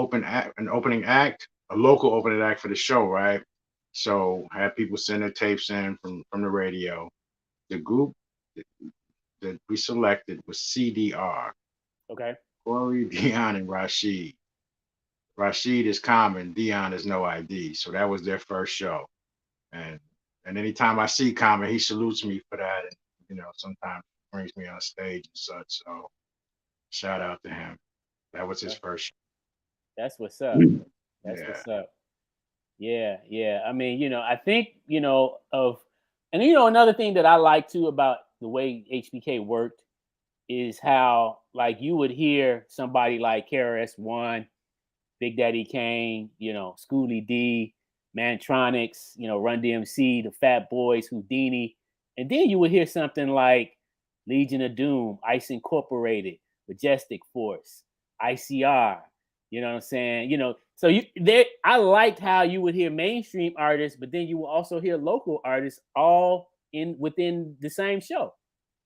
opening act, a local opening act for the show, right? So I had people send their tapes in from the radio. The group that we selected was CDR. Okay. Corey, Dion, and Rashid. Rashid is Common, Dion is No ID. So that was their first show. And anytime I see Common, he salutes me for that. And, sometimes brings me on stage and such. So shout out to him. That was his first show. That's what's up. What's up. Yeah. I mean, I think, another thing that I like too about the way HBK worked is how, like, you would hear somebody like KRS-One, Big Daddy Kane, Schoolie D, Mantronics, Run DMC, the Fat Boys, Houdini, and then you would hear something like Legion of Doom, Ice Incorporated, Majestic Force, ICR, You know what I'm saying? You know, so I liked how you would hear mainstream artists, but then you will also hear local artists all within the same show.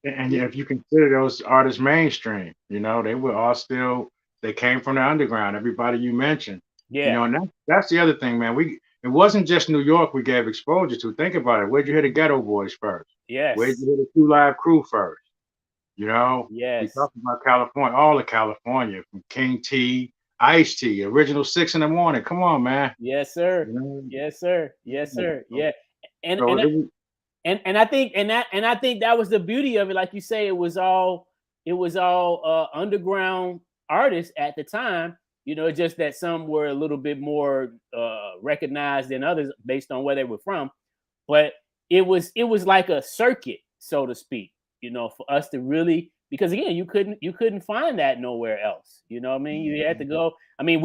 And if you consider those artists mainstream, they were all still, they came from the underground. Everybody you mentioned, Yeah. and that's the other thing, man. It wasn't just New York we gave exposure to. Think about it. Where'd you hear the Ghetto Boys first? Where'd Yes. you hear the Two Live Crew first? We Yes. talk about California, all of California, from King T, Ice T, original 6 in the morning. Come on, man. Yes, sir. You know? Yes, sir. Yes, sir. So, Yeah. And so and it was, and I think I think that was the beauty of it. Like you say, it was all underground artists at the time. You know, just that some were a little bit more recognized than others based on where they were from. But it was like a circuit, so to speak. You know, for us to really, because again, you couldn't find that nowhere else. You know what I mean? You had to go. I mean,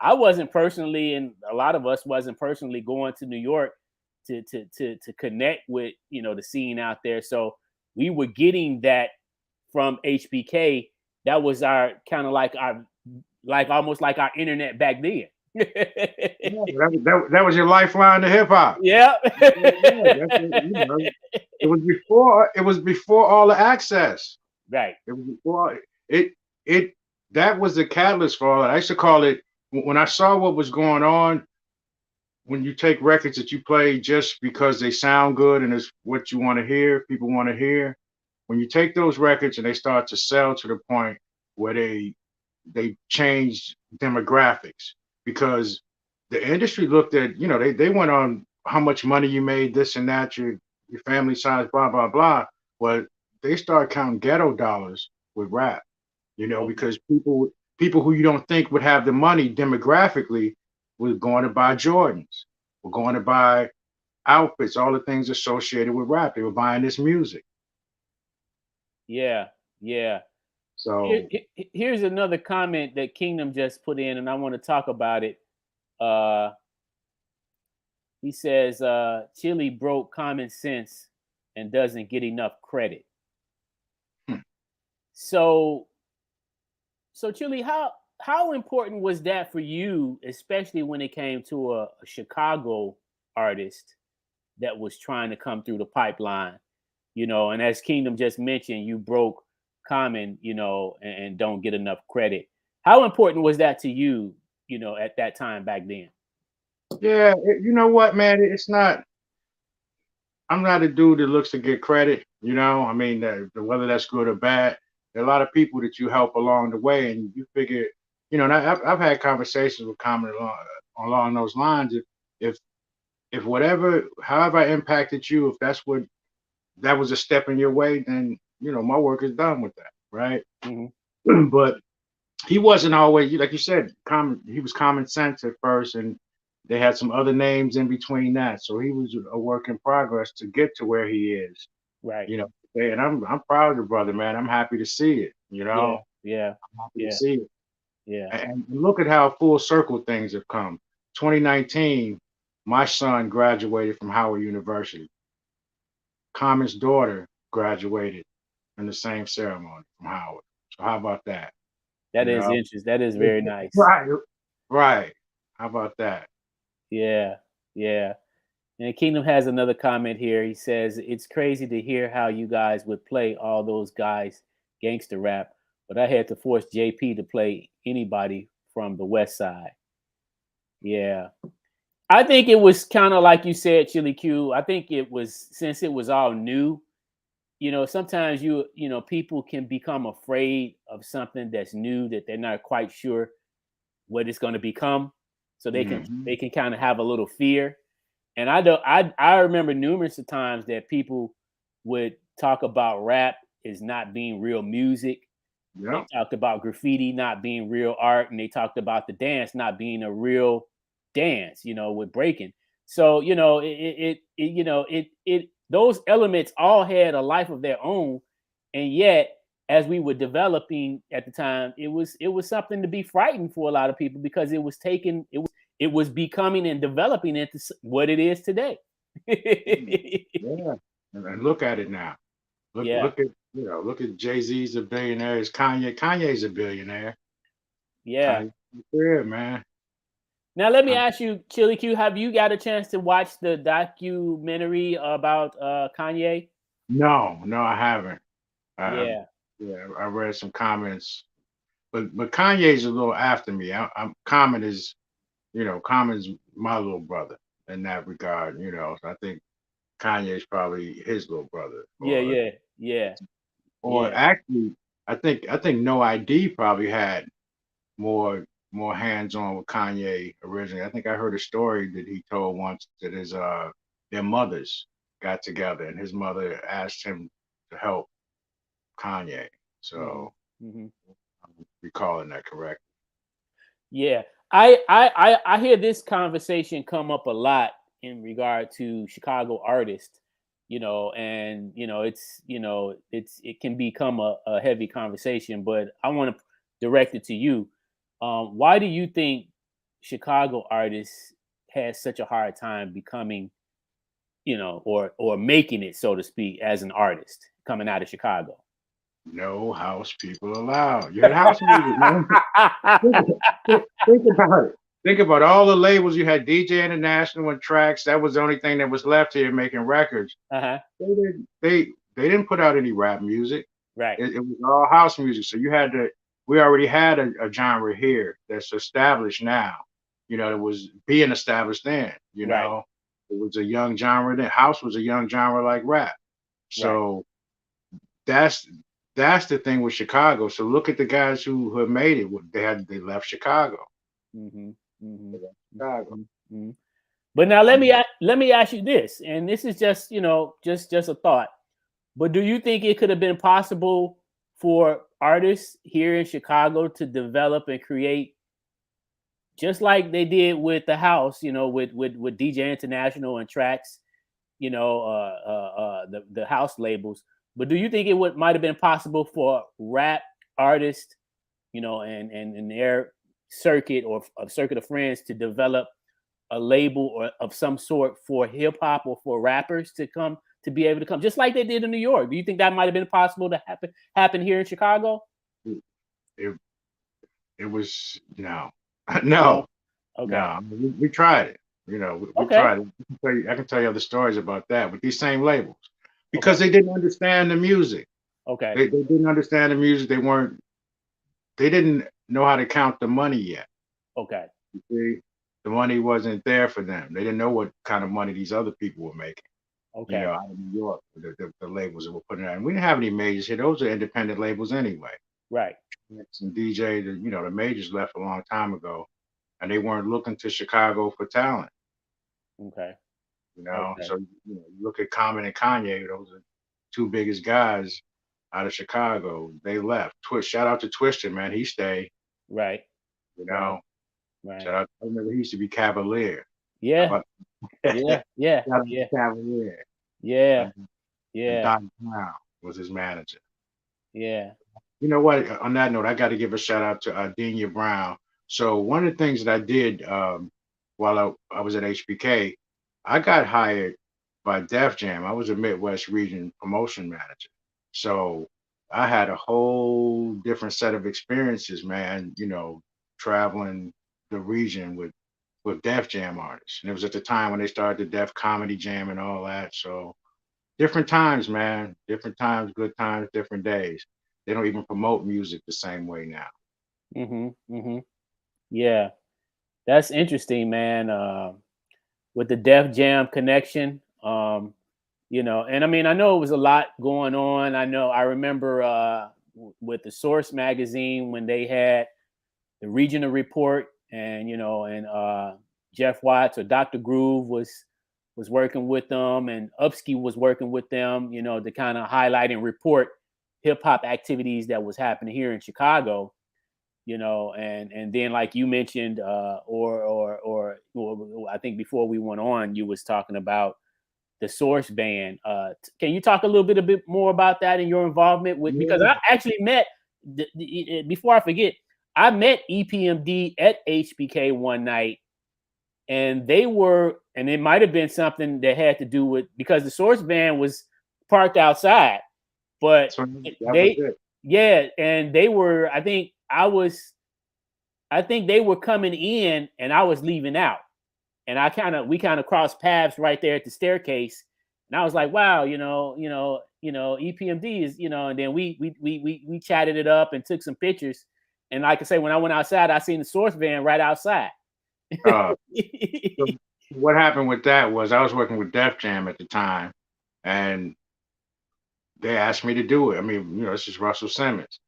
I wasn't personally, and a lot of us wasn't personally going to New York to connect with, you know, the scene out there. So we were getting that from HBK. That was our kind of like almost like our internet back then. that was your lifeline to hip hop. Yeah. It was before all the access. Right. It was before it that was the catalyst for all that. I used to call it, when I saw what was going on, when you take records that you play just because they sound good and it's what you want to hear, people want to hear. When you take those records and they start to sell to the point where they changed demographics, because the industry looked at, they went on how much money you made, this and that, your family size, blah, blah, blah. But they start counting ghetto dollars with rap, because people who you don't think would have the money demographically were going to buy Jordans, were going to buy outfits, all the things associated with rap. They were buying this music. Yeah. Yeah. So Here's another comment that Kingdom just put in, and I want to talk about it. He says, Chili broke common sense and doesn't get enough credit. So Chili, how important was that for you, especially when it came to a Chicago artist that was trying to come through the pipeline? And as Kingdom just mentioned, you broke common, and don't get enough credit. How important was that to you, at that time back then? Yeah, you know what, man? It's not. I'm not a dude that looks to get credit. I mean, whether that's good or bad, there are a lot of people that you help along the way, and you figure, and I've had conversations with Common along those lines. If whatever, however I impacted you, if that was a step in your way, then my work is done with that, right? Mm-hmm. But he wasn't always, like you said, he was common sense at first, and they had some other names in between that. So he was a work in progress to get to where he is. Right. And I'm proud of the brother, man. I'm happy to see it. Yeah. I'm happy to see it. Yeah. And look at how full circle things have come. 2019, my son graduated from Howard University. Common's daughter graduated in the same ceremony from Howard. So how about that? That is interesting. That is very nice. Right. How about that? Yeah. Yeah. And Kingdom has another comment here. He says, it's crazy to hear how you guys would play all those guys gangster rap, but I had to force JP to play anybody from the West Side. Yeah. I think it was kind of like you said, Chili Q. I think it was, since it was all new, sometimes people can become afraid of something that's new, that they're not quite sure what it's going to become. So they can kind of have a little fear. And I remember numerous of times that people would talk about rap as not being real music. Yep. They talked about graffiti not being real art, and they talked about the dance not being a real dance, with breaking. So, those elements all had a life of their own. And yet, as we were developing at the time, it was something to be frightened for a lot of people, because it was becoming and developing into what it is today. Yeah. And look at it now. Look at Jay-Z's a billionaire. Kanye's a billionaire. Yeah. Yeah, man. Now let me ask you, Chili Q, have you got a chance to watch the documentary about Kanye? No, I haven't. Yeah. Yeah, I read some comments, but Kanye's a little after me. I'm Common is, Common's my little brother in that regard. So I think Kanye's probably his little brother, Yeah, or yeah, yeah, or yeah. actually, I think No ID probably had more hands on with Kanye originally. I think I heard a story that he told once that his their mothers got together and his mother asked him to help Kanye. Hmm. So Hmm. I'm recalling that correct. Yeah. I hear this conversation come up a lot in regard to Chicago artists, and it can become a heavy conversation, but I want to direct it to you. Why do you think Chicago artists had such a hard time becoming, or making it, so to speak, as an artist coming out of Chicago? No house people allowed. You had house music, man. Think about it. Think about all the labels you had. DJ International and Tracks. That was the only thing that was left here making records. Uh-huh. They didn't put out any rap music. Right. It was all house music. So you had to. We already had a genre here that's established now. It was being established then. Right. It was a young genre then. House was a young genre like rap. Right. So that's that's the thing with Chicago. So look at the guys who have made it. They left Chicago. Mm-hmm. Mm-hmm. They left Chicago. Mm-hmm. But now let Um, me ask you this, and this is just just a thought. But do you think it could have been possible for artists here in Chicago to develop and create just like they did with the house, with DJ International and Tracks, the house labels. But do you think it might have been possible for rap artists, and their circuit or a circuit of friends to develop a label or of some sort for hip hop or for rappers to be able to come, just like they did in New York? Do you think that might have been possible to happen here in Chicago? it, it was no, No. no, no. Okay. I mean, we tried it. We Okay. tried it. I can tell you other stories about that with these same labels Okay. because they didn't understand the music. Okay. They didn't understand the music. They didn't know how to count the money yet. Okay. You see, the money wasn't there for them. They didn't know what kind of money these other people were making. Okay. Out of New York, the labels that were putting it out. And we didn't have any majors here. Those are independent labels anyway. Right. Some DJ, the majors left a long time ago, and they weren't looking to Chicago for talent. Okay. Okay. So you look at Common and Kanye; those are two biggest guys out of Chicago. They left. Shout out to Twister, man. He stayed. Right. You Right. know, Right. shout out. I remember he used to be Cavalier. How Yeah. about Yeah. Yeah. shout out Yeah. to Cavalier Yeah. and, and Yeah. Doc Brown was his manager. Yeah. You know what? On that note, I got to give a shout out to Denia Brown. So one of the things that I did while I was at HPK, I got hired by Def Jam. I was a Midwest region promotion manager. So I had a whole different set of experiences, man. Traveling the region with Def Jam artists, and it was at the time when they started the Def Comedy Jam and all that. So different times, man. Different times, good times, different days. They don't even promote music the same way now. Mm-hmm. Mm-hmm. Yeah. That's interesting, man. With the Def Jam connection, and I mean, I know it was a lot going on. I remember with the Source magazine when they had the regional report, and Jeff Watts or Dr. Groove was working with them, and Upsky was working with them, to kind of highlight and report hip hop activities that was happening here in Chicago. And then like you mentioned, or I think before we went on, you was talking about the Source band. Can you talk a bit more about that and your involvement with? Because Yeah. I actually met before I forget, I met EPMD at HPK one night, and and it might have been something that had to do with because the Source band was parked outside, but So that was they, it. yeah, and they were. I I think they were coming in and I was leaving out. And we kind of crossed paths right there at the staircase. And I was like, wow, EPMD is, and then we chatted it up and took some pictures. And like I say, when I went outside, I seen the Source van right outside. So what happened with that was I was working with Def Jam at the time, and they asked me to do it. I mean, this is Russell Simmons.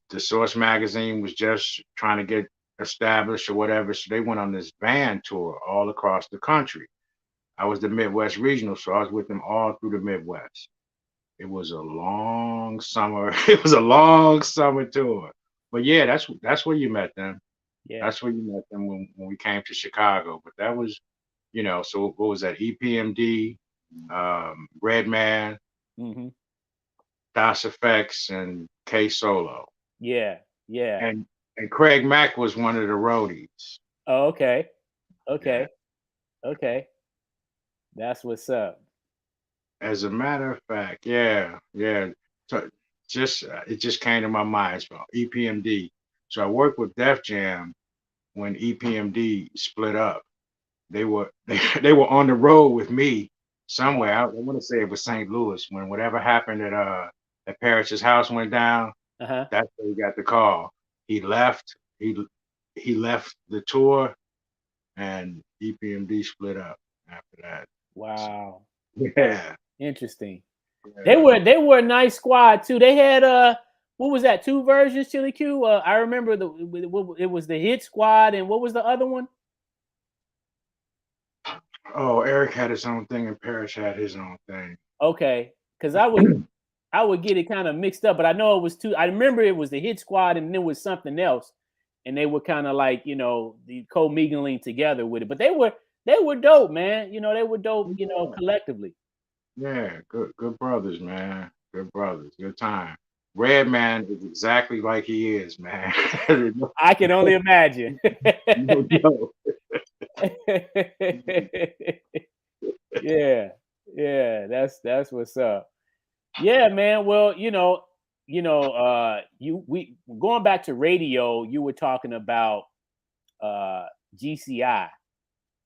The Source magazine was just trying to get established or whatever, so they went on this van tour all across the country. I was the Midwest regional, so I was with them all through the Midwest. It was a long summer. It was a long summer tour. But yeah, that's where you met them. Yeah. That's where you met them when we came to Chicago. But that was, so what was that? EPMD, Redman, DOS Effects, and K Solo. Yeah. And Craig Mack was one of the roadies. Oh, okay. That's what's up. As a matter of fact, yeah. So it just came to my mind. So EPMD. So I worked with Def Jam when EPMD split up. They were on the road with me somewhere. I want to say it was St. Louis when whatever happened at Parrish's house went down. That's where he got the call. He left. He left the tour, and EPMD split up after that. Wow. Yeah. Interesting. Yeah. They were a nice squad too. They had what was that? 2 versions, Chili Q. I remember it was the Hit Squad, and what was the other one? Oh, Eric had his own thing, and Parrish had his own thing. Okay, because I would get it kind of mixed up, but I know it was 2. I remember it was the Hit Squad, and there was something else, and they were kind of like the co-mingling together with it. But they were dope, man. They were dope, collectively. Yeah, good brothers, man. Good brothers. Good time. Redman is exactly like he is, man. I can only imagine. Yeah, that's what's up. Yeah, man. Well, we going back to radio. You were talking about GCI,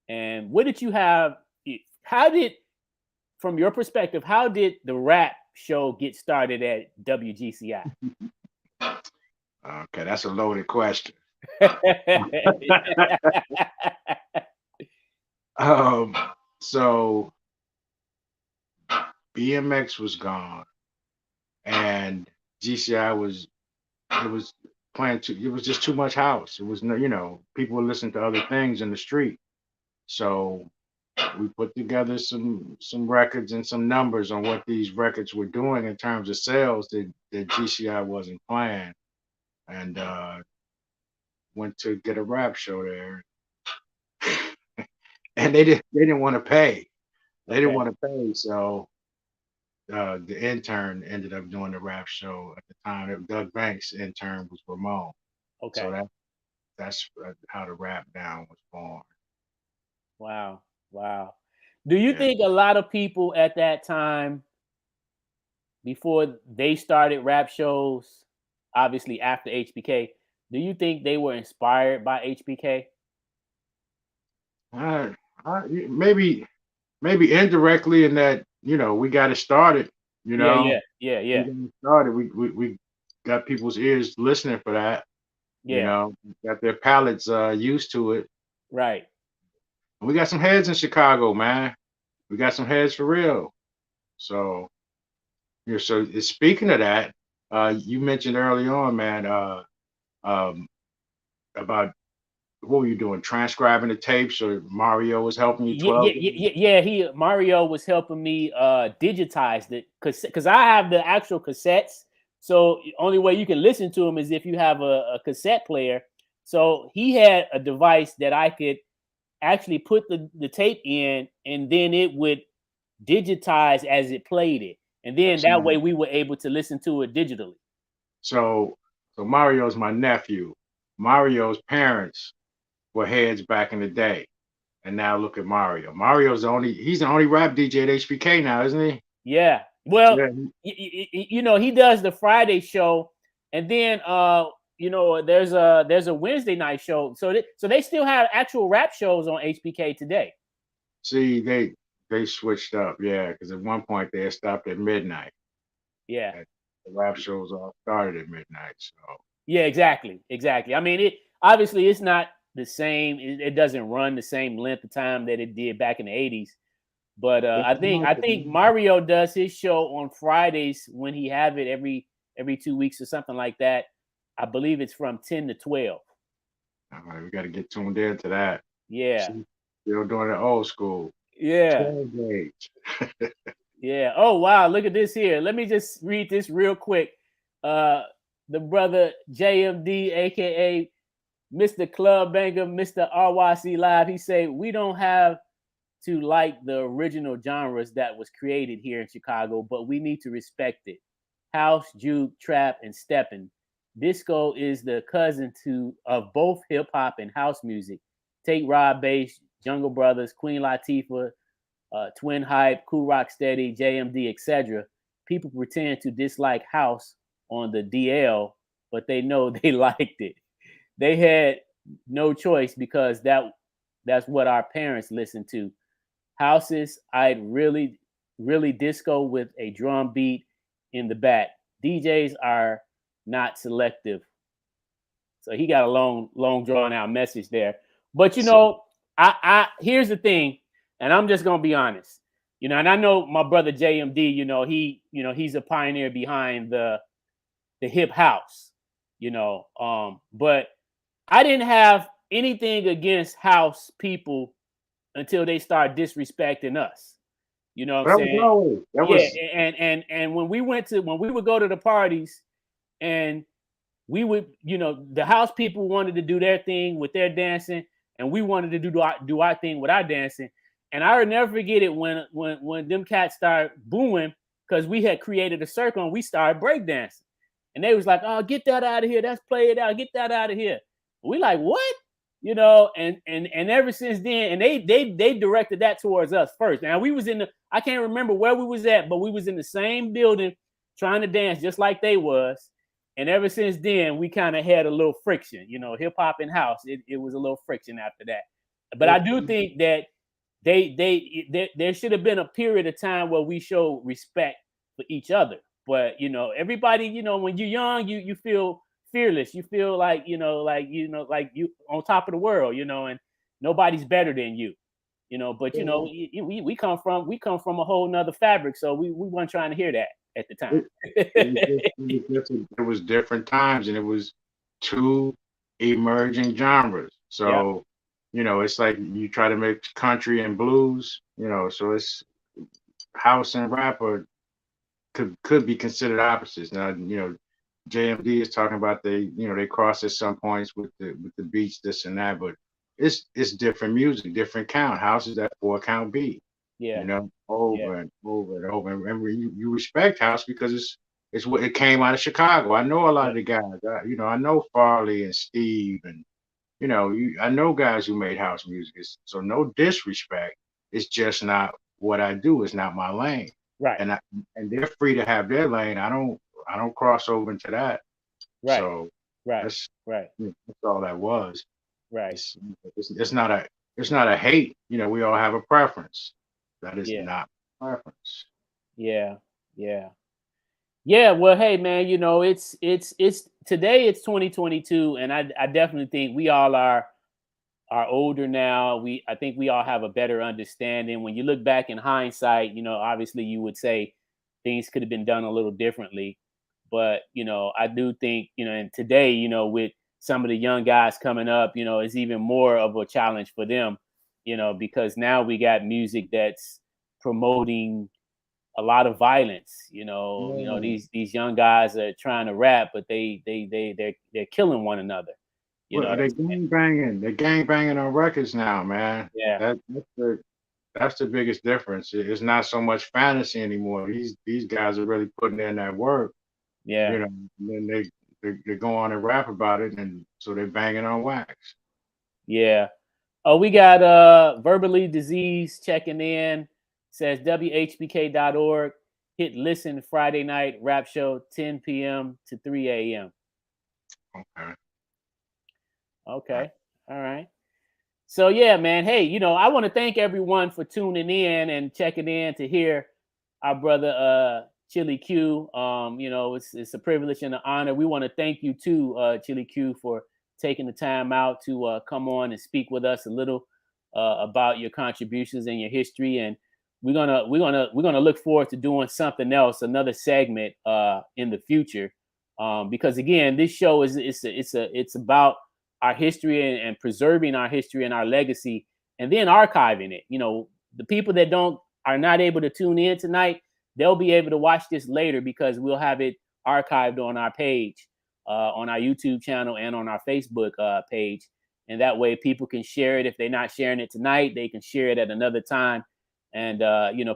and what did you have? From your perspective, how did the rap show get started at WGCI? Okay, that's a loaded question. So BMX was gone, and GCI was just too much house. It was people were listening to other things in the street, so we put together some records and some numbers on what these records were doing in terms of sales that GCI wasn't playing, and went to get a rap show there, and they didn't want to pay. They didn't want to pay, so the intern ended up doing the rap show at the time. Doug Banks' intern was Ramon. Okay. So that's how the Rap Down was born. Wow. Do you think a lot of people at that time, before they started rap shows, obviously after HPK, do you think they were inspired by HPK? Maybe indirectly in that, we got it started, Yeah. We got it started. We got people's ears listening for that. Yeah. Got their palates used to it. Right. We got some heads in Chicago, man. We got some heads for real. So, so speaking of that, you mentioned early on, man, about what were you doing? Transcribing the tapes, or Mario was helping you? 12? Yeah. Mario was helping me digitize it because I have the actual cassettes. So the only way you can listen to them is if you have a cassette player. So he had a device that I could actually put the tape in, and then it would digitize as it played it, and then that way we were able to listen to it digitally. So Mario's my nephew. Mario's parents were heads back in the day, and now look at Mario. Mario's he's the only rap DJ at HPK now, isn't he? Yeah. Well, he does the Friday show, and then you know, there's a Wednesday night show. So they still have actual rap shows on HPK today. See, they switched up, yeah, because at one point they had stopped at midnight. Yeah. The rap shows all started at midnight. So Yeah, exactly. I mean, it obviously it's not the same. It doesn't run the same length of time that it did back in the 80s. But I think Mario does his show on Fridays when he have it every 2 weeks or something like that. I believe it's from 10 to 12. all right, we got to get tuned in to that. Yeah. See, still doing it old school. Yeah. 12 gauge. Yeah. Oh wow, look at this here. Let me just read this real quick. The brother JMD, aka Mr. Club Banger, Mr. RYC Live, he say we don't have to like the original genres that was created here in Chicago, but we need to respect it. House, juke, trap, and stepping. Disco is the cousin of both hip hop and house music. Take Rob Bass, Jungle Brothers, Queen Latifah, Twin Hype, Cool Rock Steady, JMD, etc. People pretend to dislike house on the DL, but they know they liked it. They had no choice because that's what our parents listened to. Houses, I'd really disco with a drum beat in the back. DJs are not selective. So he got a long drawn out message there. But you know, I here's the thing, and I'm just gonna be honest. You know, and I know my brother JMD, he's a pioneer behind the hip house, but I didn't have anything against house people until they start disrespecting us. You know what I'm saying? And when we would go to the parties and we would, the house people wanted to do their thing with their dancing, and we wanted to do our thing with our dancing. And I would never forget it when them cats started booing because we had created a circle and we started breakdancing. And they was like, "Oh, get that out of here. Let's play it out. Get that out of here." We like, what? And ever since then, and they directed that towards us first. Now we was I can't remember where we was at, but we was in the same building trying to dance just like they was. And ever since then, we kind of had a little friction, hip hop and house. It was a little friction after that. But I do think that there should have been a period of time where we showed respect for each other. But everybody, when you're young, you feel fearless. You feel like you on top of the world, and nobody's better than you. But we come from a whole nother fabric, so we weren't trying to hear that at the time. It was different times, and it was two emerging genres. So, it's like you try to make country and blues, so it's house and rap could be considered opposites. Now, JMD is talking about they cross at some points with the beats, this and that, but it's different music, different count. House is that 4-count beat. Yeah. Over and over and over. And you respect house because it's what it came out of Chicago. I know a lot of the guys. I know Farley and Steve, and I know guys who made house music. So no disrespect. It's just not what I do. It's not my lane. Right. And they're free to have their lane. I don't cross over into that. Right. So that's all that was. Right. It's not a hate. We all have a preference. That is not preference. Yeah. Well, hey man, it's today it's 2022, and I definitely think we all are older now. I think we all have a better understanding. When you look back in hindsight, obviously you would say things could have been done a little differently. But I do think and today with some of the young guys coming up, it's even more of a challenge for them, because now we got music that's promoting a lot of violence. These young guys are trying to rap, but they're killing one another. They're gang banging. They're gang banging on records now, man. Yeah, that's the biggest difference. It's not so much fantasy anymore. These guys are really putting in that work. Yeah. And then they go on and rap about it, and so they're banging on wax. Yeah. Oh, we got Verbally Diseased checking in. Says WHPK.org. Hit listen Friday night rap show 10 p.m. to 3 a.m. Okay. Okay. All right. So yeah, man. Hey, I want to thank everyone for tuning in and checking in to hear our brother Chili Q. It's a privilege and an honor. We want to thank you too, Chili Q, for taking the time out to come on and speak with us a little about your contributions and your history. And we're gonna look forward to doing something else, another segment in the future. Because again, this show it's about our history and preserving our history and our legacy, and then archiving it. The people that are not able to tune in tonight, they'll be able to watch this later because we'll have it archived on our page, on our YouTube channel and on our Facebook page. And that way people can share it. If they're not sharing it tonight, they can share it at another time. And,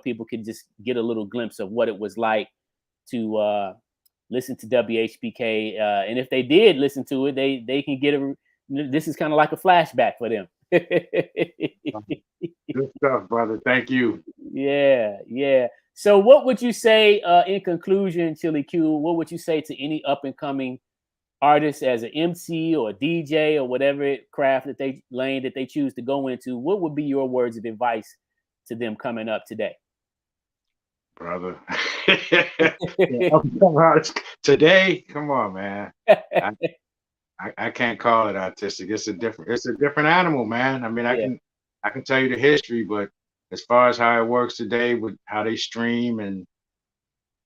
people can just get a little glimpse of what it was like to listen to WHPK. And if they did listen to it, they can get this is kind of like a flashback for them. Good stuff, brother. Thank you. Yeah, yeah. So what would you say in conclusion, Chili Q, what would you say to any up and coming artist as an MC or a DJ or whatever craft that they choose to go into? What would be your words of advice to them coming up today? Brother. Today, come on, man. I can't call it artistic. It's a different animal, man. I mean, I can tell you the history, but as far as how it works today with how they stream and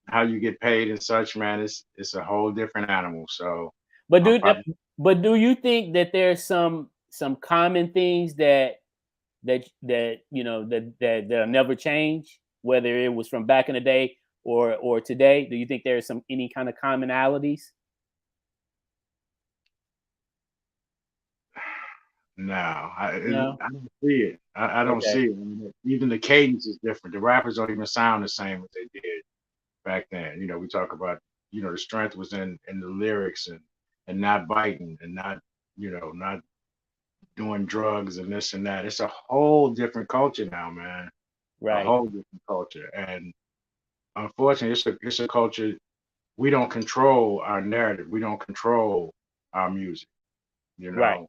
how you get paid and such, man, it's a whole different animal. So, but do you think that there's some common things that that'll never change, whether it was from back in the day or today? Do you think there's any kind of commonalities? No, I don't see it. I don't Okay. see it. I mean, even the cadence is different. The rappers don't even sound the same as they did back then. We talk about, the strength was in the lyrics and not biting and not doing drugs and this and that. It's a whole different culture now, man. Right. A whole different culture. And unfortunately, it's a culture. We don't control our narrative. We don't control our music. Right.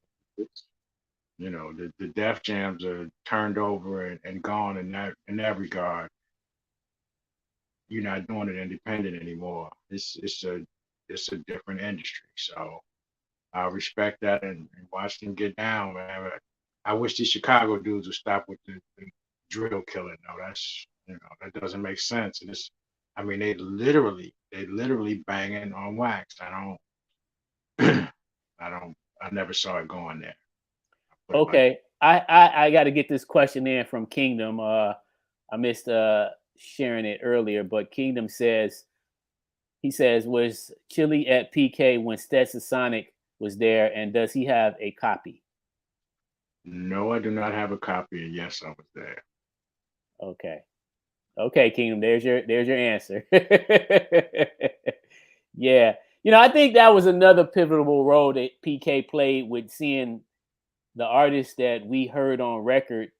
The Def Jams are turned over and gone in that regard. You're not doing it independent anymore. It's a different industry. So I respect that and watch them get down, man. But I wish these Chicago dudes would stop with the drill killing. No, that's that doesn't make sense. And they literally banging on wax. I never saw it going there. Okay. I got to get this question in from Kingdom. I missed sharing it earlier, but Kingdom says, was Chili at PK when Stetson Sonic was there, and does he have a copy? No, I do not have a copy, and yes, I was there. Okay, Kingdom, there's your answer. Yeah. I think that was another pivotal role that PK played with seeing the artists that we heard on record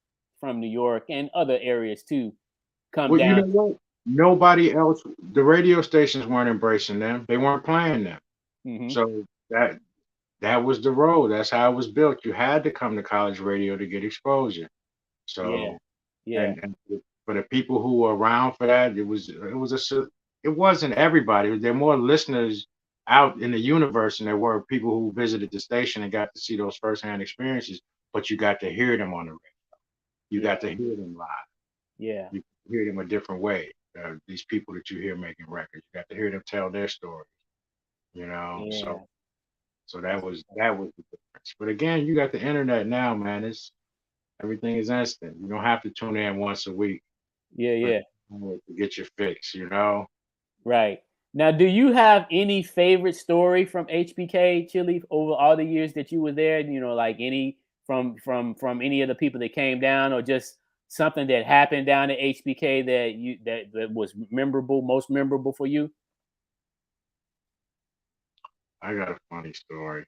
from New York and other areas too come down. You know what? Nobody else, the radio stations weren't embracing them. They weren't playing them. Mm-hmm. So that was the road. That's how it was built. You had to come to college radio to get exposure. So yeah. And for the people who were around for that, it wasn't everybody. There were more listeners out in the universe than there were people who visited the station and got to see those firsthand experiences. But you got to hear them on the radio. You got to hear them live. Yeah. You hear them a different way. These people that you hear making records, you got to hear them tell their stories. Yeah. So that was the difference. But again, you got the internet now, man. Everything is instant. You don't have to tune in once a week. Yeah. To get your fix, Right. Now, do you have any favorite story from HPK Chili over all the years that you were there? Like any from any of the people that came down, or just something that happened down at HPK that was most memorable for you? I got a funny story.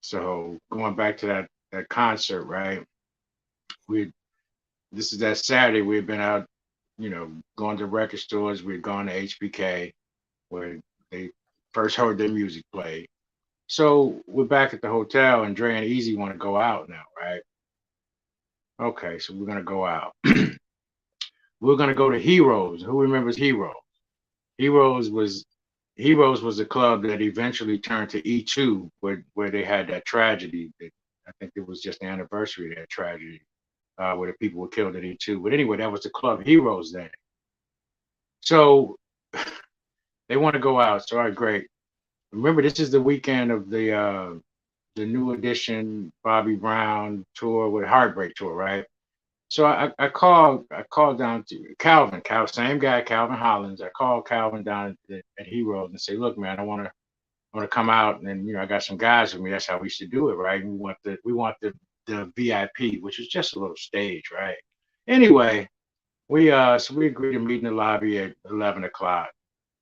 So going back to that concert, right? This is that Saturday. We had been out, going to record stores. We had gone to HPK where they first heard their music play. So we're back at the hotel, and Dre and Easy want to go out now, right? Okay, so we're gonna go out. We're gonna go to Heroes. Who remembers Heroes? Heroes was Heroes was a club that eventually turned to E2, where they had that tragedy. I think it was just the anniversary of that tragedy, where the people were killed at E2. But anyway, that was the club Heroes then. So they want to go out. So all right, great. Remember, this is the weekend of the new edition Bobby Brown tour with Heartbreak tour, right? So I called down to Calvin, same guy, Calvin Hollins. I called Calvin down at Heroes and say, look, man, I want to come out, and I got some guys with me. That's how we should do it, right? We want the VIP, which is just a little stage, right? Anyway, we agreed to meet in the lobby at 11 o'clock,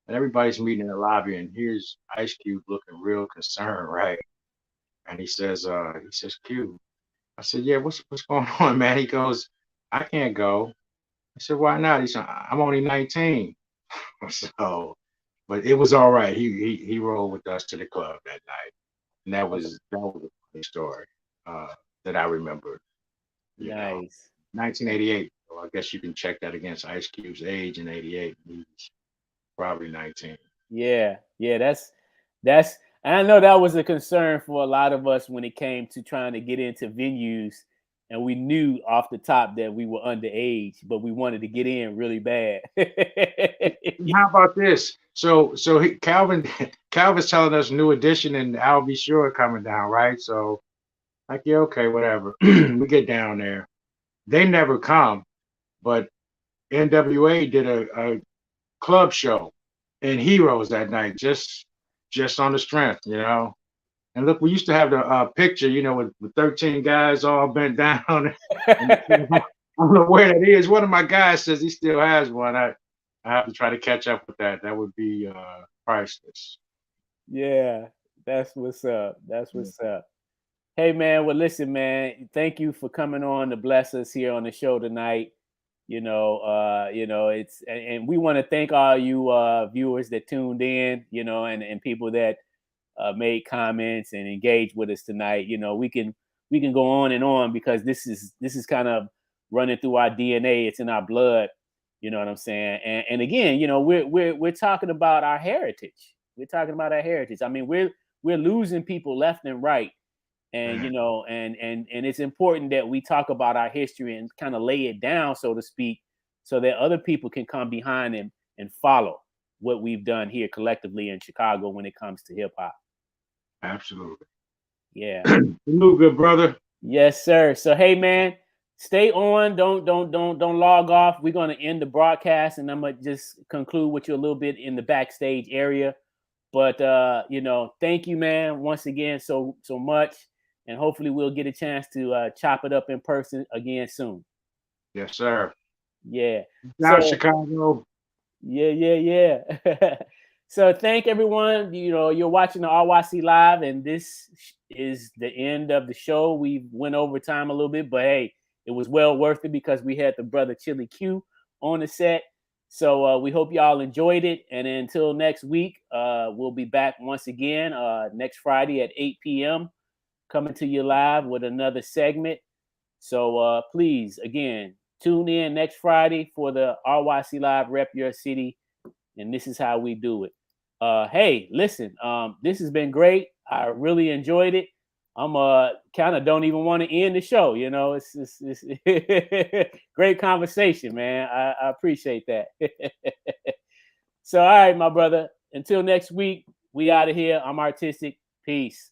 and everybody's meeting in the lobby, and here's Ice Cube looking real concerned, right? And he says, Q. I said, yeah, what's going on, man? He goes, I can't go. I said, why not? He said, I'm only 19. So, but it was all right. He rolled with us to the club that night, and that was a funny story that I remember. Nice. 1988. So I guess you can check that against Ice Cube's age in '88. He's probably 19. Yeah, that's. I know that was a concern for a lot of us when it came to trying to get into venues, and we knew off the top that we were underage, but we wanted to get in really bad. How about this? So Calvin's telling us New Edition and I'll Be Sure coming down, right? So like, yeah, okay, whatever. We get down there. They never come, but NWA did a club show in Heroes that night, just on the strength, And look, we used to have the picture, with 13 guys all bent down. And I don't know where that is. One of my guys says he still has one. I have to try to catch up with that. That would be priceless. Yeah, that's what's up. That's what's up. Hey man, well listen, man, thank you for coming on to bless us here on the show tonight. It's and we want to thank all you viewers that tuned in, and people that made comments and engaged with us tonight. We can go on and on because this is kind of running through our DNA. It's in our blood. You know what I'm saying? And again, we're talking about our heritage. We're talking about our heritage. I mean, we're losing people left and right. And and it's important that we talk about our history and kind of lay it down, so to speak, so that other people can come behind and follow what we've done here collectively in Chicago when it comes to hip hop. Absolutely. Yeah. You good, brother. Yes, sir. So hey man, stay on. Don't log off. We're gonna end the broadcast and I'm gonna just conclude with you a little bit in the backstage area. But thank you, man, once again so much. And hopefully we'll get a chance to chop it up in person again soon. Yes, sir. Yeah. Down Chicago. Yeah. So thank everyone. You're watching the RYC Live, and this is the end of the show. We went over time a little bit, but hey, it was well worth it because we had the brother Chili Q on the set. So we hope y'all enjoyed it. And until next week, we'll be back once again next Friday at 8 p.m. coming to you live with another segment. So please, again, tune in next Friday for the RYC Live Rep Your City. And this is how we do it. Hey, listen, this has been great. I really enjoyed it. I'm kind of don't even want to end the show. It's great conversation, man. I appreciate that. So, all right, my brother. Until next week, we out of here. I'm Artistic. Peace.